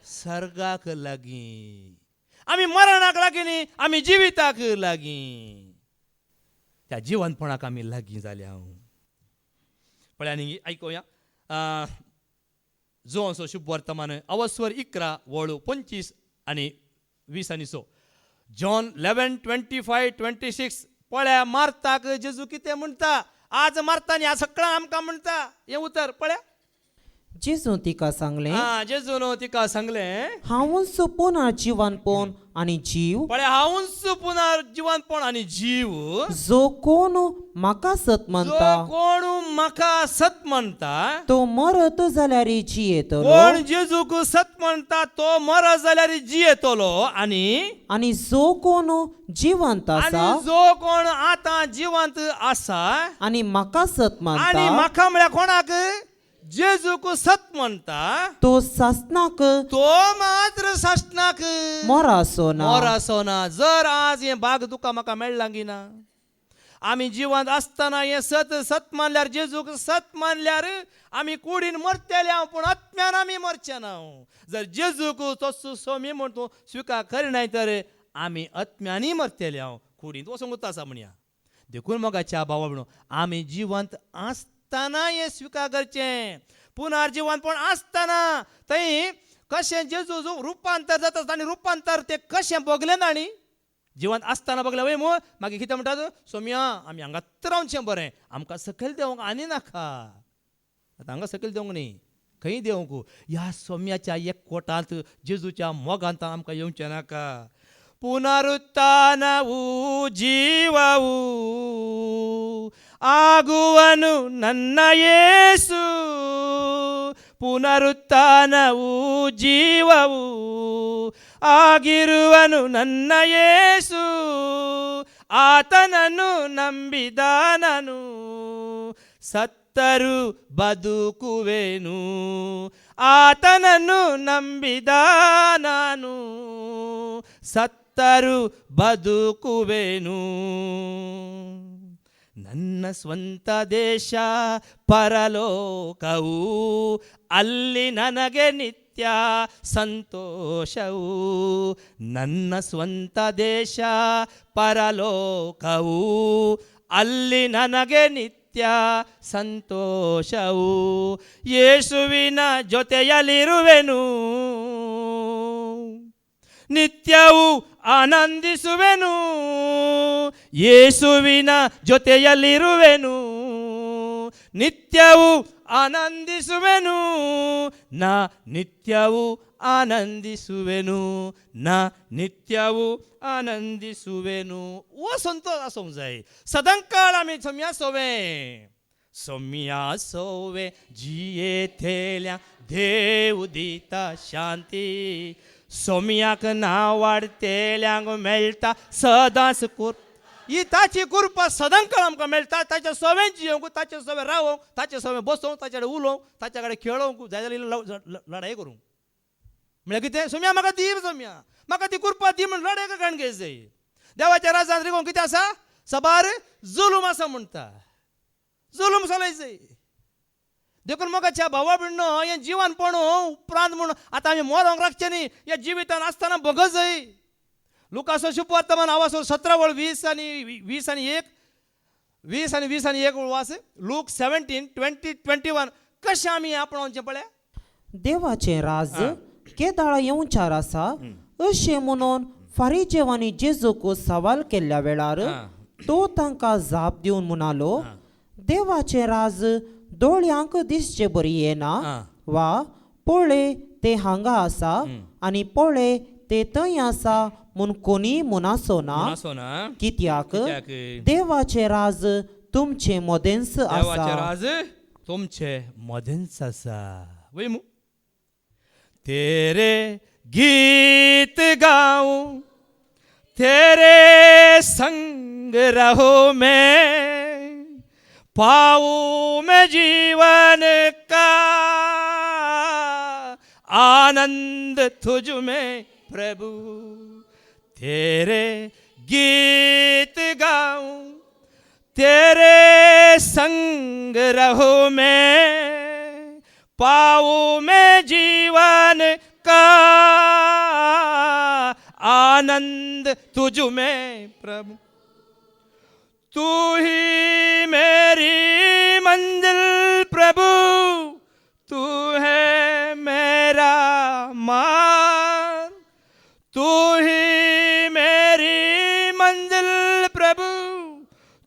A: सर्गाक लागीं आमी मरणाक लागीं न्ही आमी जिविताक लागीं त्या जिवंतपणाक आमी लागीं जाल्या पळय आनी आयकुया जो शुभ वर्तमान अवस्वर 11:25 आनी 20 आनी 6 जॉन 11:25-26 पळय मार्ताक जेजू कितें म्हणटा आज मार्ता न्ही आज सगळां आमकां म्हणटा हें उतर पळय
B: जेजू तिका सांगलें
A: जेजून तिका सांगलें
B: हांवूच पुनर्जीवनपण आनी जीव
A: पळय हांवूच पुनर्जीवनपण आनी जीव
B: जो कोण म्हाका सत म्हणटा
A: कोण म्हाका सत म्हणटा
B: तो मरत जाल्यार जियेतलो
A: कोण जेजूक सत म्हणटा तो मरत जाल्यार जियेतलो आनी
B: जो कोण जिवंत आसा
A: जो कोण आतां जिवंत आसा
B: आनी म्हाका सत म्हणटा
A: आनी म्हाका म्हळ्यार कोणाक जेजूक सत म्हणटा
B: तो सासनाक
A: तो मात्र सासनाक
B: मोरासोना
A: जर आज हे भाग तुका म्हाका मेळ्ळां की ना आमी जिवंत आसतना हे सत मानल्यार जेजूक सत मानल्यार आमी कुडीन मरतले हांव पूण आत्म्यान आमी मरचे ना जर जेजूक तसो सोमी म्हण तूं स्विकार करिनाय तर आमी आत्म्यांनी मरतले हांव कुडींत वचूंक आसा म्हणया देखून मोगाच्या भावा म्हणून आमी जिवंत आसतना हें स्विकार करचें पुनर्जीवनपण आसतना थंय कशें जेजू रुपांतर जाता आनी रुपांतर तें कशें बगलें ताणी जिवंत आसतना बगलें वय मू मागीर कितें म्हणटात सोम्या आमी हांगाच रावचें बरें आमकां सकयल देवंक आनी नाका आतां हांगा सकयल देवंक न्ही खंय देवंक ह्या सोम्याच्या एक कोटांत जेजूच्या मोगांत आमकां येवचें नाका ಪುನರುತ್ಥಾನವು ಜೀವವು ಆಗುವನು ನನ್ನ ಯೇಸು ಪುನರುತ್ಥಾನವು ಜೀವವು ಆಗಿರುವನು ನನ್ನ ಯೇಸು ಆತನನ್ನು ನಂಬಿದ ನಾನು ಸತ್ತರು ಬದುಕುವೆನು ಆತನನ್ನು ನಂಬಿದ ನಾನು ಸತ್ತರು ಬದುಕುವೆನು ನನ್ನ ಸ್ವಂತ ದೇಶ ಪರಲೋಕವು ಅಲ್ಲಿ ನನಗೆ ನಿತ್ಯ ಸಂತೋಷವು ನನ್ನ ಸ್ವಂತ ದೇಶ ಪರಲೋಕವು ಅಲ್ಲಿ ನನಗೆ ನಿತ್ಯ ಸಂತೋಷವು ಯೇಸುವಿನ ಜೊತೆಯಲ್ಲಿರುವೆನು ನಿತ್ಯವೂ ಆನಂದಿಸುವೆನು, ಯೇಸುವಿನ ಜೊತೆಯಲ್ಲಿರುವೆನು. ನಿತ್ಯವೂ ಆನಂದಿಸುವೆನು, ನಾ ನಿತ್ಯವೂ ಆನಂದಿಸುವೆನು, ನಾ ನಿತ್ಯವೂ आनंदिसुवेनु. वो संतो असोंग जाय सदांकाळ आमी सोम्या सोवे, सोम्या सोवे जिये थेल्या देव दिता शांती. सोम्याक नांव वाडतेल्यांक मेळटा सदांच कृपा. ही ताची कृपा सदांकाळ आमकां मेळटा. ताच्या सोवें जियोंक, ताचे सोवें रावोंक, ताचे सोवें बसोंक, ताचे कडेन उलोवंक, ताचे कडेन खेळोंक, जाय जाल्यार लढाई करूंक. म्हळ्यार कितें? सोम्या म्हाका दी, सोम्या म्हाका ती कृपा दी म्हण लढाई गाणगे जाय. देवाच्या राजान रिगोंक कितें आसा? सबार जुलूम आसा म्हणटा. जुलूम चलय जाय. देखून मोगाच्या भावा भयणो, हें जिवन पडो उपरांत म्हूण आतां आमी मरोंक राखचें न्ही. ह्या जिवितान आसतना बगत जाय. लुकाचो शुभ वर्तमान आवाज 17 20 आनी 20 आनी 1 20 आनी 20 आनी 1 वास. लूक 17 20 21 कशें आमी आपणावचें पळय.
B: देवाचें राज केदाळ येवचार आसा अशें म्हणून फारिजेवांनी जेजूक सवाल केल्ल्या वेळार तो तांकां जाप दिवन म्हणालो, देवाचें राज दोळ्यांक दिसचे बरी येना, वा पळय ते हांगा आसा आनी पळय ते थंय आसा म्हूण कोणी मुनासो ना. कित्याक देवाचें राज तुमचे मदेंच आसा.
A: देवाचें राज तुमचे मदेंच आसा. वयमू तेरे गीत गाऊं, तेरे संग रहो मैं, पाऊं मैं जीवन का आनंद तुझ में प्रभु. तेरे गीत गाऊं, तेरे संग रहो मैं, पाऊं मैं जीवन का आनंद तुझ में प्रभु. तू ही मेरी मंजिल प्रभु, तू है मेरा मार्ग. तू ही मेरी मंजिल प्रभु,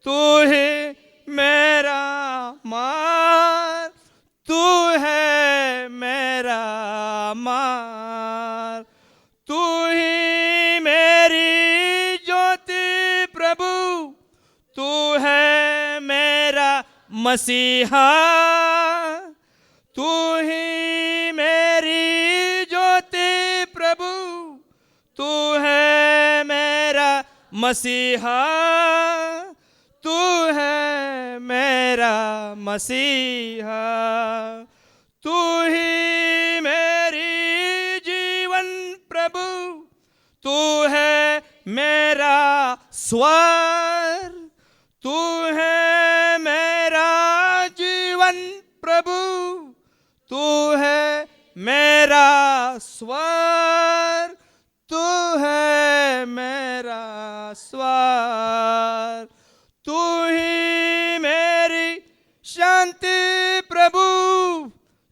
A: तू ही मेरा मार्ग. तू है मेरा मार्ग. तू ही मेरी ज्योति प्रभु, तू है मेरा मसीहा. तू ही मेरी ज्योति प्रभु, तू है मेरा मसीहा. तू है मेरा मसीहा. तू ही मेरी जीवन प्रभु, तू है मेरा स्वर. तू है मेरा जीवन प्रभु, तू है मेरा स्वर. तू है मेरा स्वर. तू ही मेरी शांति प्रभु,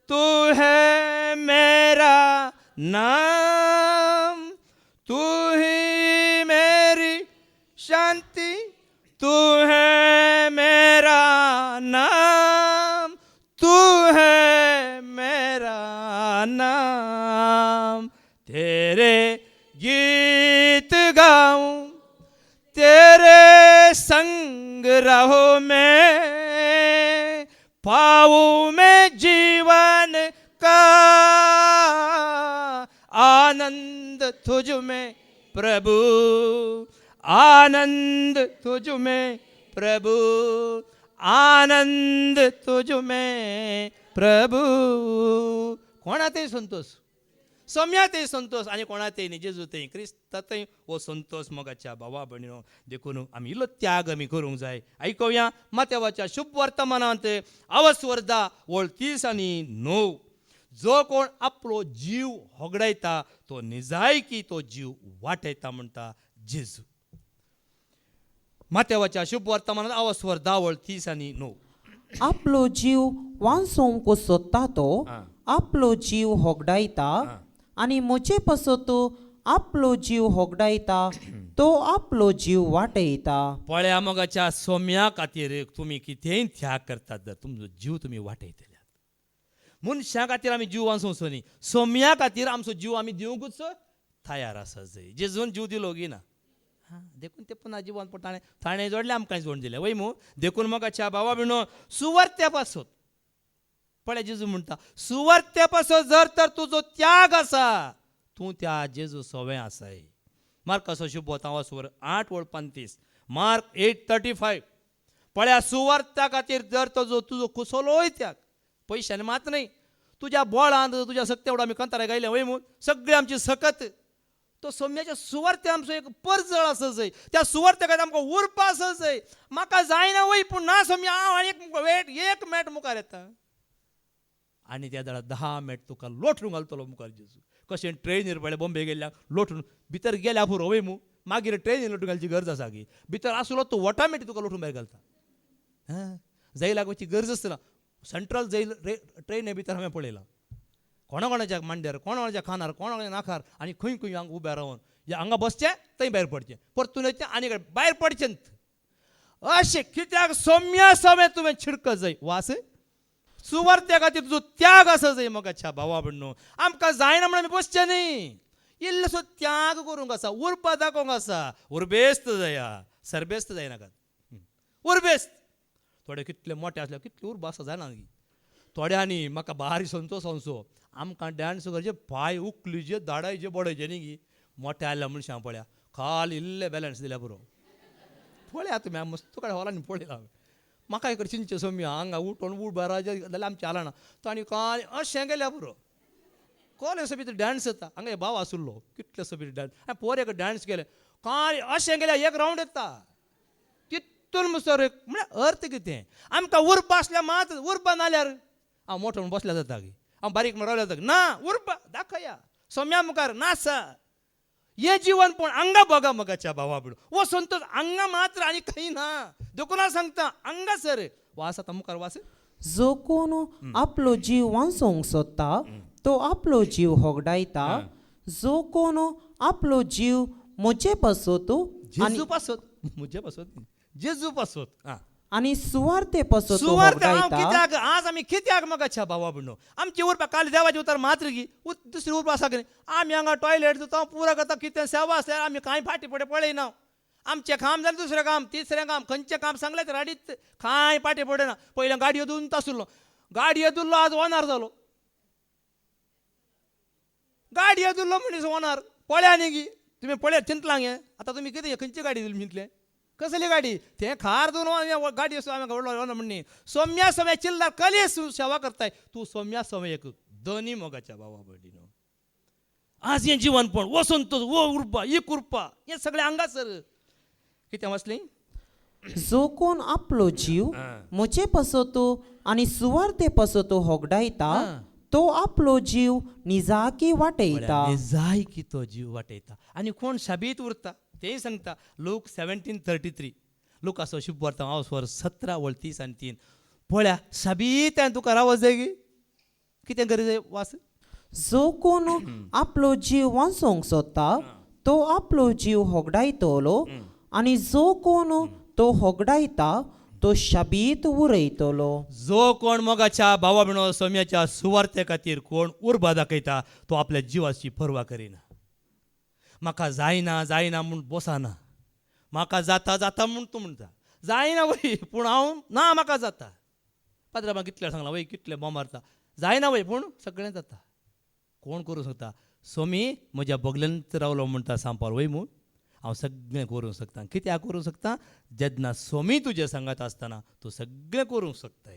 A: तू है मेरा नाम. तू ही मेरी शांति, तू है मेरा नाम. तू है मेरा नाम. तेरे गीत गाऊं, तेरे संग रहो मैं, पाऊं मैं जीवन का आनंद तुझ में प्रभु. आनंद तुझ में प्रभु, आनंद तुझ में प्रभु. कोणातय संतोष, सोम्यातय संतोष आनी कोणातय न्ही, जेजूतय क्रिस्तातय हो संतोष मोगाच्या भावा भयणीनो. देखून आमी इल्लो त्याग आमी करूंक जाय. आयकुया मातेवाच्या शुभ वर्तमानांत अवस्वर्धा वळ 30 आनी 9. जो कोण आपलो जीव होगडायता तो निजायकी तो जीव वाटयता म्हणटा जेजू. मातेवाच्या शुभ वर्तमानांत अवस्वर्धा वळ 30 आनी 9.
B: आपलो जीव वांचोवंक सोदता तो आपलो जीव होगडायता, आनी म्हजे पासत आपलो जीव होगडायता तो आपलो जीव वाटयता.
A: पळ्या मगाच्या सोम्या खातीर तुम्ही कितेंय त्याग करतात जर तुमचो जीव तुम्ही वाटयतल्यात. मनशा खातीर आमी जीव वाचोवचो न्ही, सोम्या खातीर आमचो जीव आमी दिवंकूच तयार आसा जाय. जेजून जीव दिलो गी ना. देखून ते पुन्हा जीवन ताणें ताणें जोडलें आमकां जोड दिलें वय मू. देखून मगाच्या भावा बिणो सुवार्त्या पासत पळय जेजू म्हणटा सुवार्त्या पासत जर तर तुजो त्याग आसा तूं त्या जेजू सोवें आसाय. मार्काचो शुभ सुवर 8:35 मार्क 8:35. पळया सुवार्त्या खातीर जर तुजो कुसलोय त्याग पयशांनी मात न्ही तुज्या बोळांत तुज्या सक्ते एवढं आमी कंतारा गायलें वय मू. सगळी आमची सकत तो सोम्याच्या सुवार्ते आमचो एक परजळ आसा जाय. त्या सुवार्ते खातीर आमकां उरपा आसा जाय. म्हाका जायना वय पूण ना सोम्या हांव आनी एक मेट मुखार येता आनी त्या दळा 10 मेट तुका लोटून घालतलो मुखार जेजू. कशें ट्रेनीर पळय बॉम्बे गेल्ल्या लोटून भितर गेल्या पुरो वय मू. मागीर ट्रेनीर लोटून घालची गरज आसा गी. भितर आसलो तो ऑटोमॅटीक तुका लोटून भायर घालता. जैल लागपाची गरज आसना. सेंट्रल जैल ट्रेनी भितर हांवें पळयलां. कोणाच्या मांड्यार कोणाच्या खानार कोणाच्या नाखार आनी खंय खंय हांगा उबे रावन हांगा बसचें थंय भायर पडचें परतून येचें आनी भायर पडचें. अशें कित्याक सोम्या समें तुवें छिडक जाय वास सुवार्त्या खातीर तुजो त्याग आसा जाय. मगाच्या भावा भण्णो आमकां जायना म्हणून आमी बसचें न्ही. इल्लोसो त्याग करूंक आसा उरपा दाखोवंक आसा. उरबेस्त जाया सरबेस्त जायनाकात उरबेस्त. थोडे कितले मोठे आसले कितले उर्बा आसा जायना गी. थोड्यांनी म्हाका भारी संतोश सांगचो आमकां डान्स करचे पांय उखलीचे दाडायचे बडयचे न्ही गी. मोठे आयल्या मनशां पळया खाल इल्ले बॅलन्स दिल्या पुरो. पळया तुमी मस्त कडेन हॉलांनी पळयलां. म्हाका इकडे चिंचे सोम्या हांगा उठोन उबा रावचे जाल्यार आमचे आलना तांणी काल अशें गेल्या पुरो. कोले असो भितर डान्स जाता हांगा भाव आसुल्लो कितले असो भितर डान्स हांवें पोर एक डान्स केले काल अशें गेल्या एक रावंड येता तितून मुसर म्हळ्यार अर्थ कितें आमकां उरपा आसल्या मात उरपा नाल्यार हांव मोठो म्हणून बसल्या जाता गी हांव बारीक म्हणून रावल्या जाता ना उरपा दाखया सोम्या मुखार नासा. हे जीवन पण अंगा बघा मगाच्या भावा बिडो वो संतोष अंगा मात्र आणि काही ना. देखून सांगता अंगा सर वास आता मुखार वास.
B: जो कोण आपलो जीव वाचोवंक सोदता तो आपलो जीव होगडायता. जो कोण आपलो जीव म्हजे पासत
A: जेजू पासत म्हजे पासत जेजू पासत
B: आणि सुवार्ते पासत
A: सुवार्ते
B: होगडायता.
A: कित्याक आज आमी कित्याक मगाच्या भावा बिडो आमची उरपा काल देवाची उतर मात्र गी दुसरी उरपा आसा की आमी हांगा टॉयलेट दिता पुरा करता कितें सेवा आसल्यार आमी कांय फाटी फुडें पळयना. आमचें काम जालें दुसरें काम तिसरें काम खंयचें काम सांगलें तर राडीत कांय फाटी पडना. पयलें गाडयो धुवन आसलो गाडयो धुल्लो आज ओनार जालो. गाडयो धुल्लो मनीस ओनार पळया न्ही गी तुमी पळयत चिंतलां हें आतां तुमी कितें खंयची गाडी दिली चिंतलें कसली गाडी तें खार धुवन गाडी व्हडलो म्हणणी सोम्या सोम्या चिल्लार कली सेवा करताय तूं सोम्या सोम्या एक दोनी मोगाच्या भावा भयणीनो. आज हें जीवन पण वो संतोष वो उरपा ही कुरपा हें सगळें हांगासर कितें वाचलें.
B: जो कोण आपलो जीव म्हजे पासत आणि सुवार्ते पासत होगडायता तो आपलो जीव निजाकी वाटयता.
A: जाय की तो जीव वाटयता आनी कोण शाबीत उरता तेंय सांगता. लूक 17:33 लुकाचो शुभ वार्ता हांव स्वर 17:30 पळया शाबीत तुका रावच जाय गी कितें गरज जाय वास.
B: जो कोण आपलो जीव वाचोवंक सोदता तो आपलो जीव होगडायतलो आणि जो कोण तो होगडायता तो शाबीत उरयतलो.
A: जो कोण मोगाच्या भावा बिणो सोम्याच्या सुवार्ते खातीर कोण उर्बा दाखयता तो आपल्या जिवाची पर्वा करिना. म्हाका जायना जायना म्हूण बसना. म्हाका जाता जाता म्हूण तूं म्हणटा जायना वय पूण हांव ना म्हाका जाता. पाद्रा कितले सांगला वय कितले मारता जायना वय पूण सगळें जाता. कोण करूं शकता सोमी म्हज्या बगल्यांत रावलो म्हणटा सांपार वय म्हूण हांव सगळें करूंक शकता. कित्याक करूंक शकता जेन्ना सोमी तुजे सांगात आसतना तूं सगळें करूंक शकता.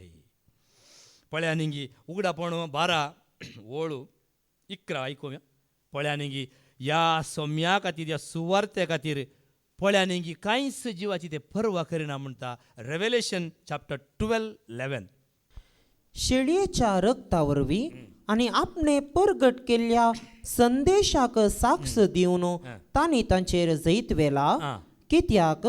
A: पळया न्ही उगडापण 12:11 आयकुया. पळया न्ही ह्या सोम्या खातीर ह्या सुवार्ते खातीर पळया न्ही कांयच जिवाची ते पर्वा करिना म्हणटा. रेव्हेलेशन चॅप्टर 12:11
B: शेळयेच्या रक्ता वरवीं आणि आपणे परगट केल्ल्या संदेशाक साक्ष दिवन तांणी तांचेर जैत वेला. कित्याक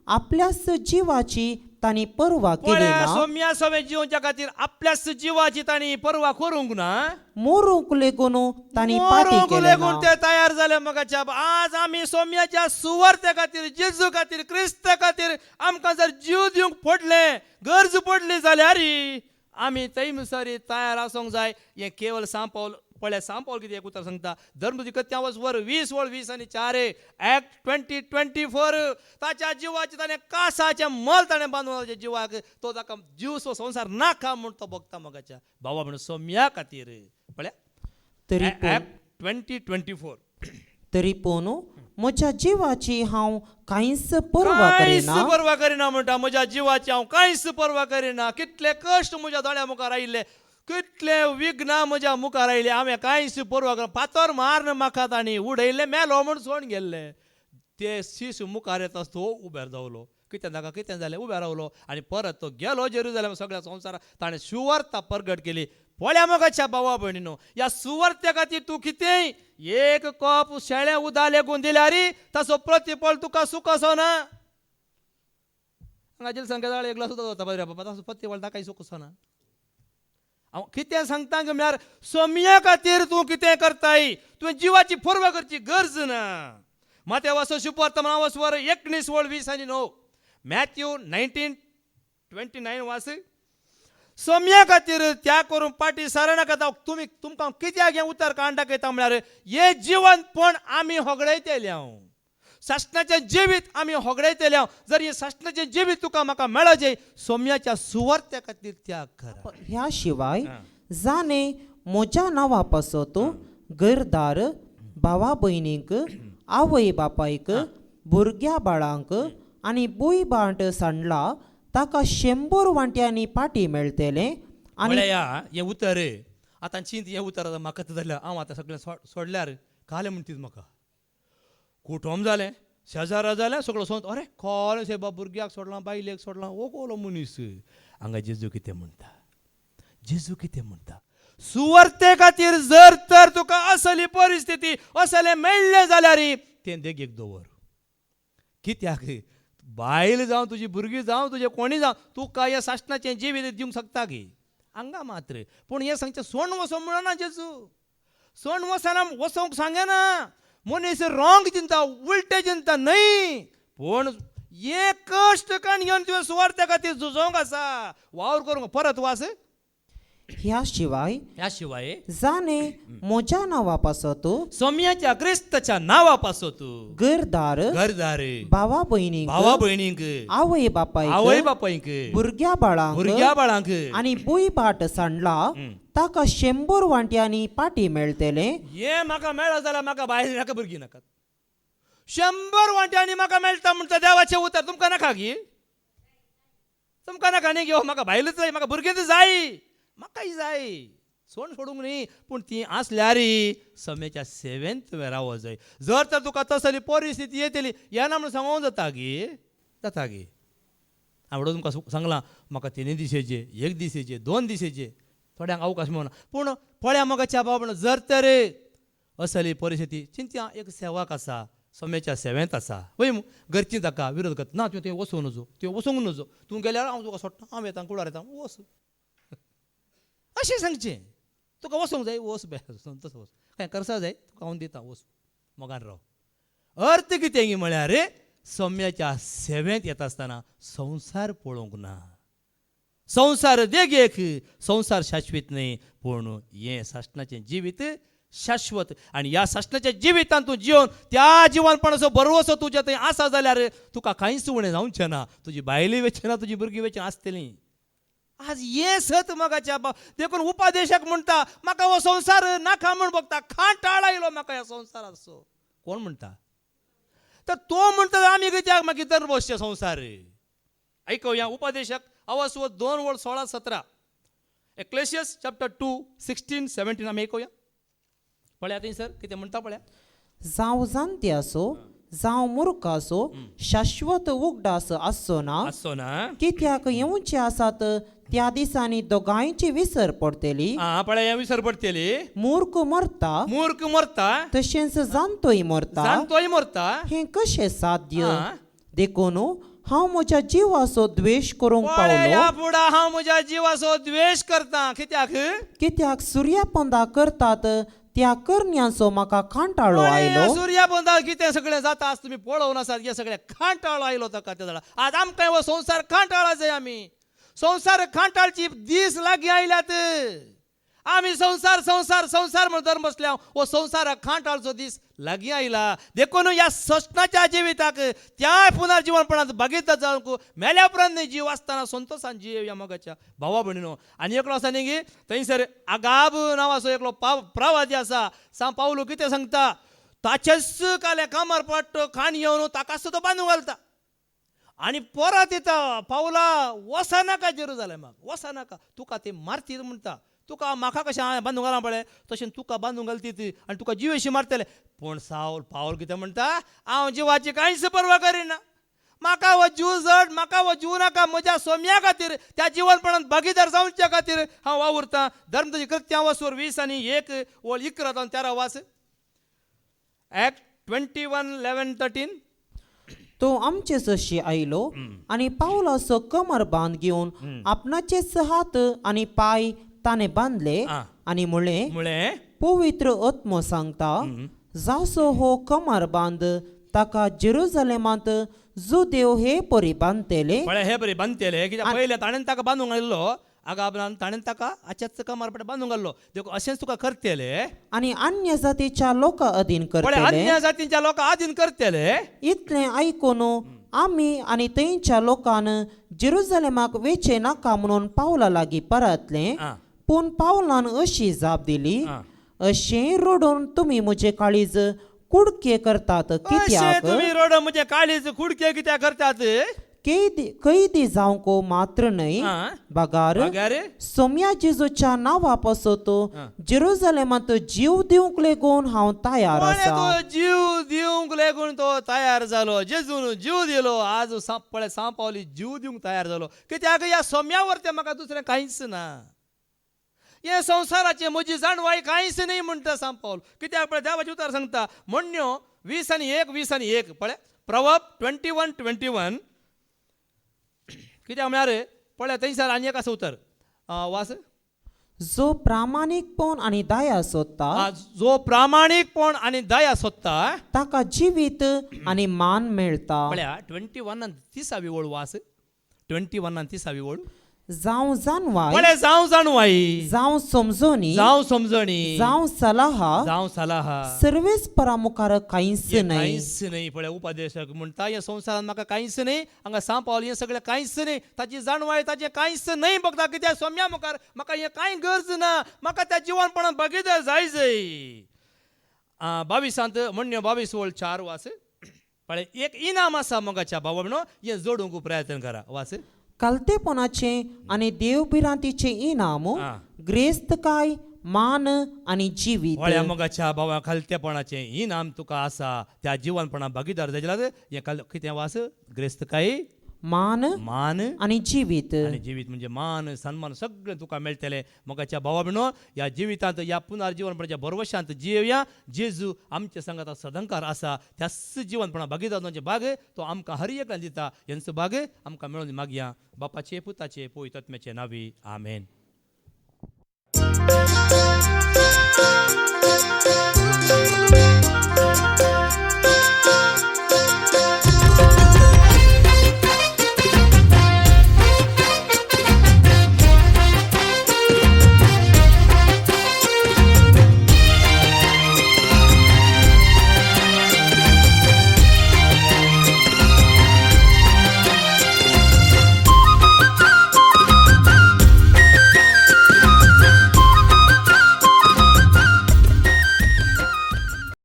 B: आपल्याच जिवाची तांणी परवा केली
A: पळ्या
B: ना
A: सोम्या सवे जिवच्या खातीर आपल्याच जिवाची तांणी परवा करूंक ना
B: मोरूंक लेगून तांणी पाटी
A: मोरूंक
B: केले
A: लेगून
B: ना
A: ते तयार झाले मगाच्या आज आम्ही सोम्याच्या सुवार्ते खातीर जेजू खातीर क्रिस्त खातीर आमकां जर जीव दिवंक पडले गरज पडली जाल्यार आमी थंयसर तयार आसूंक जाय हें केवळ सांपावल पळय सांपावल कितें एक उतर सांगता धर्मदूत कत्यावस वर 20 आनी 4 ऍक्ट 20:24 ताच्या जिवाचे ताणें कासाचें मल ताणें बांदून ताच्या जिवाक तो ताका जीव संवसार नाका म्हूण तो भोगता मगाच्या भावा म्हणून सोम्या खातीर पळया
B: तरी
A: ऍक्ट 20:24
B: तरी पूण म्हज्या जिवाची हांव कांयच परवा
A: कांयच
B: करिना
A: परवा करिना म्हणटा म्हज्या जिवाची हांव कांयच परवा करिना कितले कश्ट म्हज्या दोळ्या मुखार आयिल्ले कितले विघ्ना म्हज्या मुखार आयले हांवें कांयच परवा करना फातर मारन म्हाका तांणी उडयले मेलो म्हूण सोडून गेल्ले ते शीश मुखार येता तो उबेर जावलो कितें ताका कितें जालें उबें रावलो आनी परत तो गेलो जेरुजालेम सगळ्या संवसाराक ताणें सुवार्ता परगट केली पळया मगाच्या भावा भयणीनो ह्या सुवार्ते खातीर तूं कितेंय एक कप शेळें उदक लेगून दिल्यार ताचो प्रतिफळ तुका सुखसो ना हांगा संख्या जाळ एक ग्लास उदक जाता बरें बाबा ताचो प्रतिफळ ताकाय सुखसो ना हांव कितें सांगता म्हळ्यार सोम्या खातीर तूं कितें करताय तुवें जिवाची परवा करची गरज ना माथ्या वाचो शुभवर्तमान वचवर 19:20 मॅथ्यू 19:29 वाच सोम्या खातीर त्या करून पाटी सारण करता तुमकां कित्याक हें उतर काण दाखयता म्हळ्यार हे जिवनपण आमी होगडयतले सासणाचें जिवीत आमी होगडयतले जर हे सासणाचें जिवीत तुका म्हाका मेळचें सोम्याच्या सुवार्ते खातीर त्याग करा
B: ह्या शिवाय जाणे म्हज्या नांवा पासत घरदार भावा भयणीक आवय बापायक भुरग्या बाळांक आनी बुय भाट सांडला ताका 100 वांट्यांनी पाटी मेळटले आनी
A: हें उतर आतां चिंत हें उतर म्हाका जाल्यार हांव आतां सगळें सोडल्यार कालें म्हणटीत म्हाका कुटुंब जालें शेजारा जालें सगळो सोद अरे कोण से बाबा भुरग्याक सोडलां बायलेक सोडलां ओकोलो मनीस हांगा जेजू कितें म्हणटा सुवार्ते खातीर जर तर तुका असली परिस्थिती असलें मेळ्ळें जाल्यार तें देगेक दवर कित्याक बायल जावं तुजी भुरगीं जावं तुजें कोणी जावं तुका ह्या सासणाचें जिवीत दिवंक शकता गे हांगा मात्र पूण हें सांगचें सोण वसो म्हणना जेजू सोण वसना वसोंक सांगना मनीस रॉंग चिंता उलटे चिंता न्हय पूण हे कश्ट काण घेवन तुवें सुवार्ते खातीर झुजोंक आसा वावर करूंक परत वास
B: ह्या शिवाय जाणे म्हज्या नांवा पासत
A: सोम्याच्या क्रिस्ताच्या नांवा पासत
B: घरदार भावा भयणीक आवय बापायक भुरग्या बाळांक आनी बुय भाट सांडला ताका 100 वांट्यांनी पाटी मेळटले
A: हे म्हाका मेळ्ळा जाल्यार म्हाका बायल नाका भुरगीं नाकात 100 वांट्यांनी म्हाका मेळटा म्हणटा देवाचें उतर तुमकां नाका गी तुमकां नाका न्ही घेवं म्हाका बायलच जाय म्हाका भुरगींच जाय म्हाकाय जाय सोड सोडूंक न्ही पूण ती आसल्यार सोम्याच्या सेवेंत तुवें रावो जाय जर तर तुका तसली परिस्थिती येतली येना म्हणून सांगूंक जाता गे हांव तुमकां सांगलां म्हाका 3 दिसेचे 1 दिसेचे 2 दिसेचे थोड्यांक अवकाश मेळना पूण पळया मोगाच्या बाबा जर तर असली परिस्थिती चिंत्या एक सेवक आसा सोम्याच्या सेवेंत आसा वय घरचीं ताका विरोध करता ना तुवें वचूं नजो वचूंक नजो तूं गेल्यार हांव तुका सोडटा हांव येता कुडार येता वच अशें सांगचें तुका वचूंक जाय वच तसो वच कांय करसा जाय तुका हांव दिता वच मोगान राव अर्थ कितें गी म्हळ्यार सोम्याच्या सेवेंत येता आसतना संवसार पळोवंक ना संवसार देगेक संवसार शाश्वीत न्हय पूण हें सासणाचें जिवीत शाश्वत आनी ह्या सासणाच्या जिवितांत तूं जिवन त्या जिवनपणाचो बरोवसो तुज्या थंय आसा जाल्यार तुका कांयच उणें जावचें ना तुजी बायली वेचना तुजी भुरगीं वेचना आसतलीं आज हे सत मगाच्या देखून उपादेशक म्हणटा म्हाका हो संवसार नाका म्हूण बघता खांटाळ आयलो म्हाका ह्या संवसाराचो कोण म्हणटा तर तो म्हणटा आमी कित्याक मागीर तर बसचे संवसार ऐकया उपादेशक अवस्व 2:16-17 एक्लेसियस चॅप्टर 2:16-17 आमी ऐकया पळया थंयसर कितें म्हणटा पळया
B: जावं जाणटे आसो जावं मूर्ख आसो शाश्वत उगडास आसचो ना कित्याक येवचे आसात त्या दिसांनी दोगांयची विसर पडटली
A: पळया विसर पडटली
B: मूर्ख मरता तशेंच जाणटोय मरता
A: हें
B: कशें साध्य देखून हांव म्हज्या जिवाचो द्वेश करूंक
A: या
B: पावलो,
A: फुडा हांव म्हज्या जिवाचो द्वेश करता. कित्याक
B: कित्याक सुर्यापंदा करतात त्या करण्यांचो म्हाका कांटाळो आयलो.
A: सुर्याबंदा कितें सगळें जाता आस तुम्ही पळोवन आसात हे सगळें खांटाळो आयलो ताका त्या झाडा. आज आमकां हो संवसार खांटाळा जाय. आमी संवसार खांटाळची दीस लागीं आयल्यात. आमी संवसार संवसार संवसार म्हणून धर्म बसल्या हो संवसाराक खांटाळचो दीस लागीं आयला. देखून ह्या सष्टाच्या जिविताक त्या पुनर्जीवनपणात भागीदार जावंक मेल्या उपरांत जीव आसतना संतोषान जीव या मोगाच्या भावा भयणीनो. आनी एकलो आसा न्ही की थंयसर आगाब नांवाचो एकलो प्रवादी आसा. सांग पावलो कितें सांगता, ताचेच काले कामार पडटो खाण येवन ताका सुद्दां बांदूंक घालता. आनी परत येता पावला वचनाका जेरुजालेमाक, वचनाका तुका ते मारतीत म्हणटा. तुका म्हाका कशें हांवें बांदूंक घालां पळय तशें तुका बांदूंक घालतीत आनी तुका जिवेशी मारतले. पूण पावल कितें म्हणटा, हांव जिवाची कांयच पर्वा करिना. म्हाका हो जीव जड, म्हाका हो जीव नाका. म्हज्या सोम्या खातीर त्या जीवनपणांत भागीदार जावच्या खातीर हांव वावुरतां. धर्मताची कृत्यां वचून 20 आनी 1 ओळ 11 जावन 13 वास. ऍक्ट 21:11-13.
B: तो आमचे सशी आयलो आनी पावलाचो कमरबांद घेवन आपणाचेच हात आनी पाय ताणे बांदले आनी
A: मुळे
B: पवित्र आत्मो सांगता, जासो हो कमरबांद ताका जेरुजालेमांत जो देव हे परी बांदतेले.
A: पळय हे बरे बांदतेले कित्याक पयले ताणें ताका बांदूंक घाल्लो. आगाबरान ताणें ताका आच्याच कमार बांदूंक घाल्लो. देखो अशेंच तुका करतले
B: आनी अन्य जातीच्या लोकां अधीन
A: पळय.
B: करतले.
A: अन्य जातींच्या लोकां आदीन करतले.
B: इतलें आयकून आमी आनी थंयच्या लोकान जेरुजालेमाक वेचे नाका म्हणून पावला लागीं परतले. पूण पावलान अशी जाप दिली, अशें रडून तुमी म्हजे काळीज कुडके करतात. कित्याक
A: तुम्ही रोड म्हणजे काळीज कुडके कित्याक करतात.
B: कैदी जावंक मात्र न्हय, बगार सोम्या जेजूच्या नांवा पासत जेरुजालेमांत जीव दिवंक लेगून हांव तयार आसा.
A: जीव दिवंक लेगून तो तयार जालो. जेजून जीव दिलो. आज पळय सांपावली जीव दिवंक तयार जालो. कित्याक ह्या सोम्यावर ते म्हाका दुसरें कांयच ना. हे संवसाराचे म्हजी जाणवाई कांयच न्हय म्हणटा सांपावल. कित्याक पळय देवाचे उतार सांगता म्हणण्यो 20 आनी 1 पळय प्रवर्ब 21:21. कित्याक म्हळ्यार पळय थंयसर आनी एक आसा उतर वास.
B: जो प्रामाणीकपण आनी दया सोदता,
A: जो प्रामाणीकपण आनी दया सोदता
B: ताका जिवीत आनी मान मेळटा.
A: पळया 21:30 ओळ वास. 21:30 ओळ.
B: जावं जाणवाय,
A: पळय जावं जाणवाई,
B: जावं समजोनी,
A: जावं समजणी,
B: जावं
A: सलाह
B: सर्वेच परामुखार कांयच
A: नाही. पळय उपदेशक म्हणटा या संवसारात म्हाका कांयच नाही. हांगा सांपावली हे सगळें कांयच नाही. ताची जाणवाय ताचें कांयच नाही बघता. कित्याक सोम्या मुखार म्हाका हे कांय गरज ना. म्हाका त्या जिवनपणान भागीदार जाय. 22 म्हणण्यो 22:4 वास. पळय एक इनाम आसा मोगाच्या भावा म्हणून हे जोडूंक प्रयत्न करा. वास.
B: कालतेपणाचे आनी देवभिरांतीचे इनाम, ग्रेस्तकाय, मान आनी जिवीत.
A: वळ्या मोगाच्या भावा खालतेपणाचे इनाम तुका आसा. त्या जिवनपणा भागीदार जायला हे कितें वास. ग्रेस्तकाय, मान
B: आनी जिवीत.
A: आनी जिवीत म्हणजे मान सन्मान सगळें तुका मेळटलें. मोगाच्या भावा म्हणून ह्या जिवितांत या पुनर्जीवनपणाच्या भरवशांत जिवया. जेजू आमच्या संगात सदांकार आसा. त्याच जिवनपणा भागीदारांचे भाग तो आमकां हर एकल्यान दिता. हेंचो भाग आमकां मेळून मागया. बापाचे, पुताचे, पवित्र आत्म्याचे नांवी. आमेन.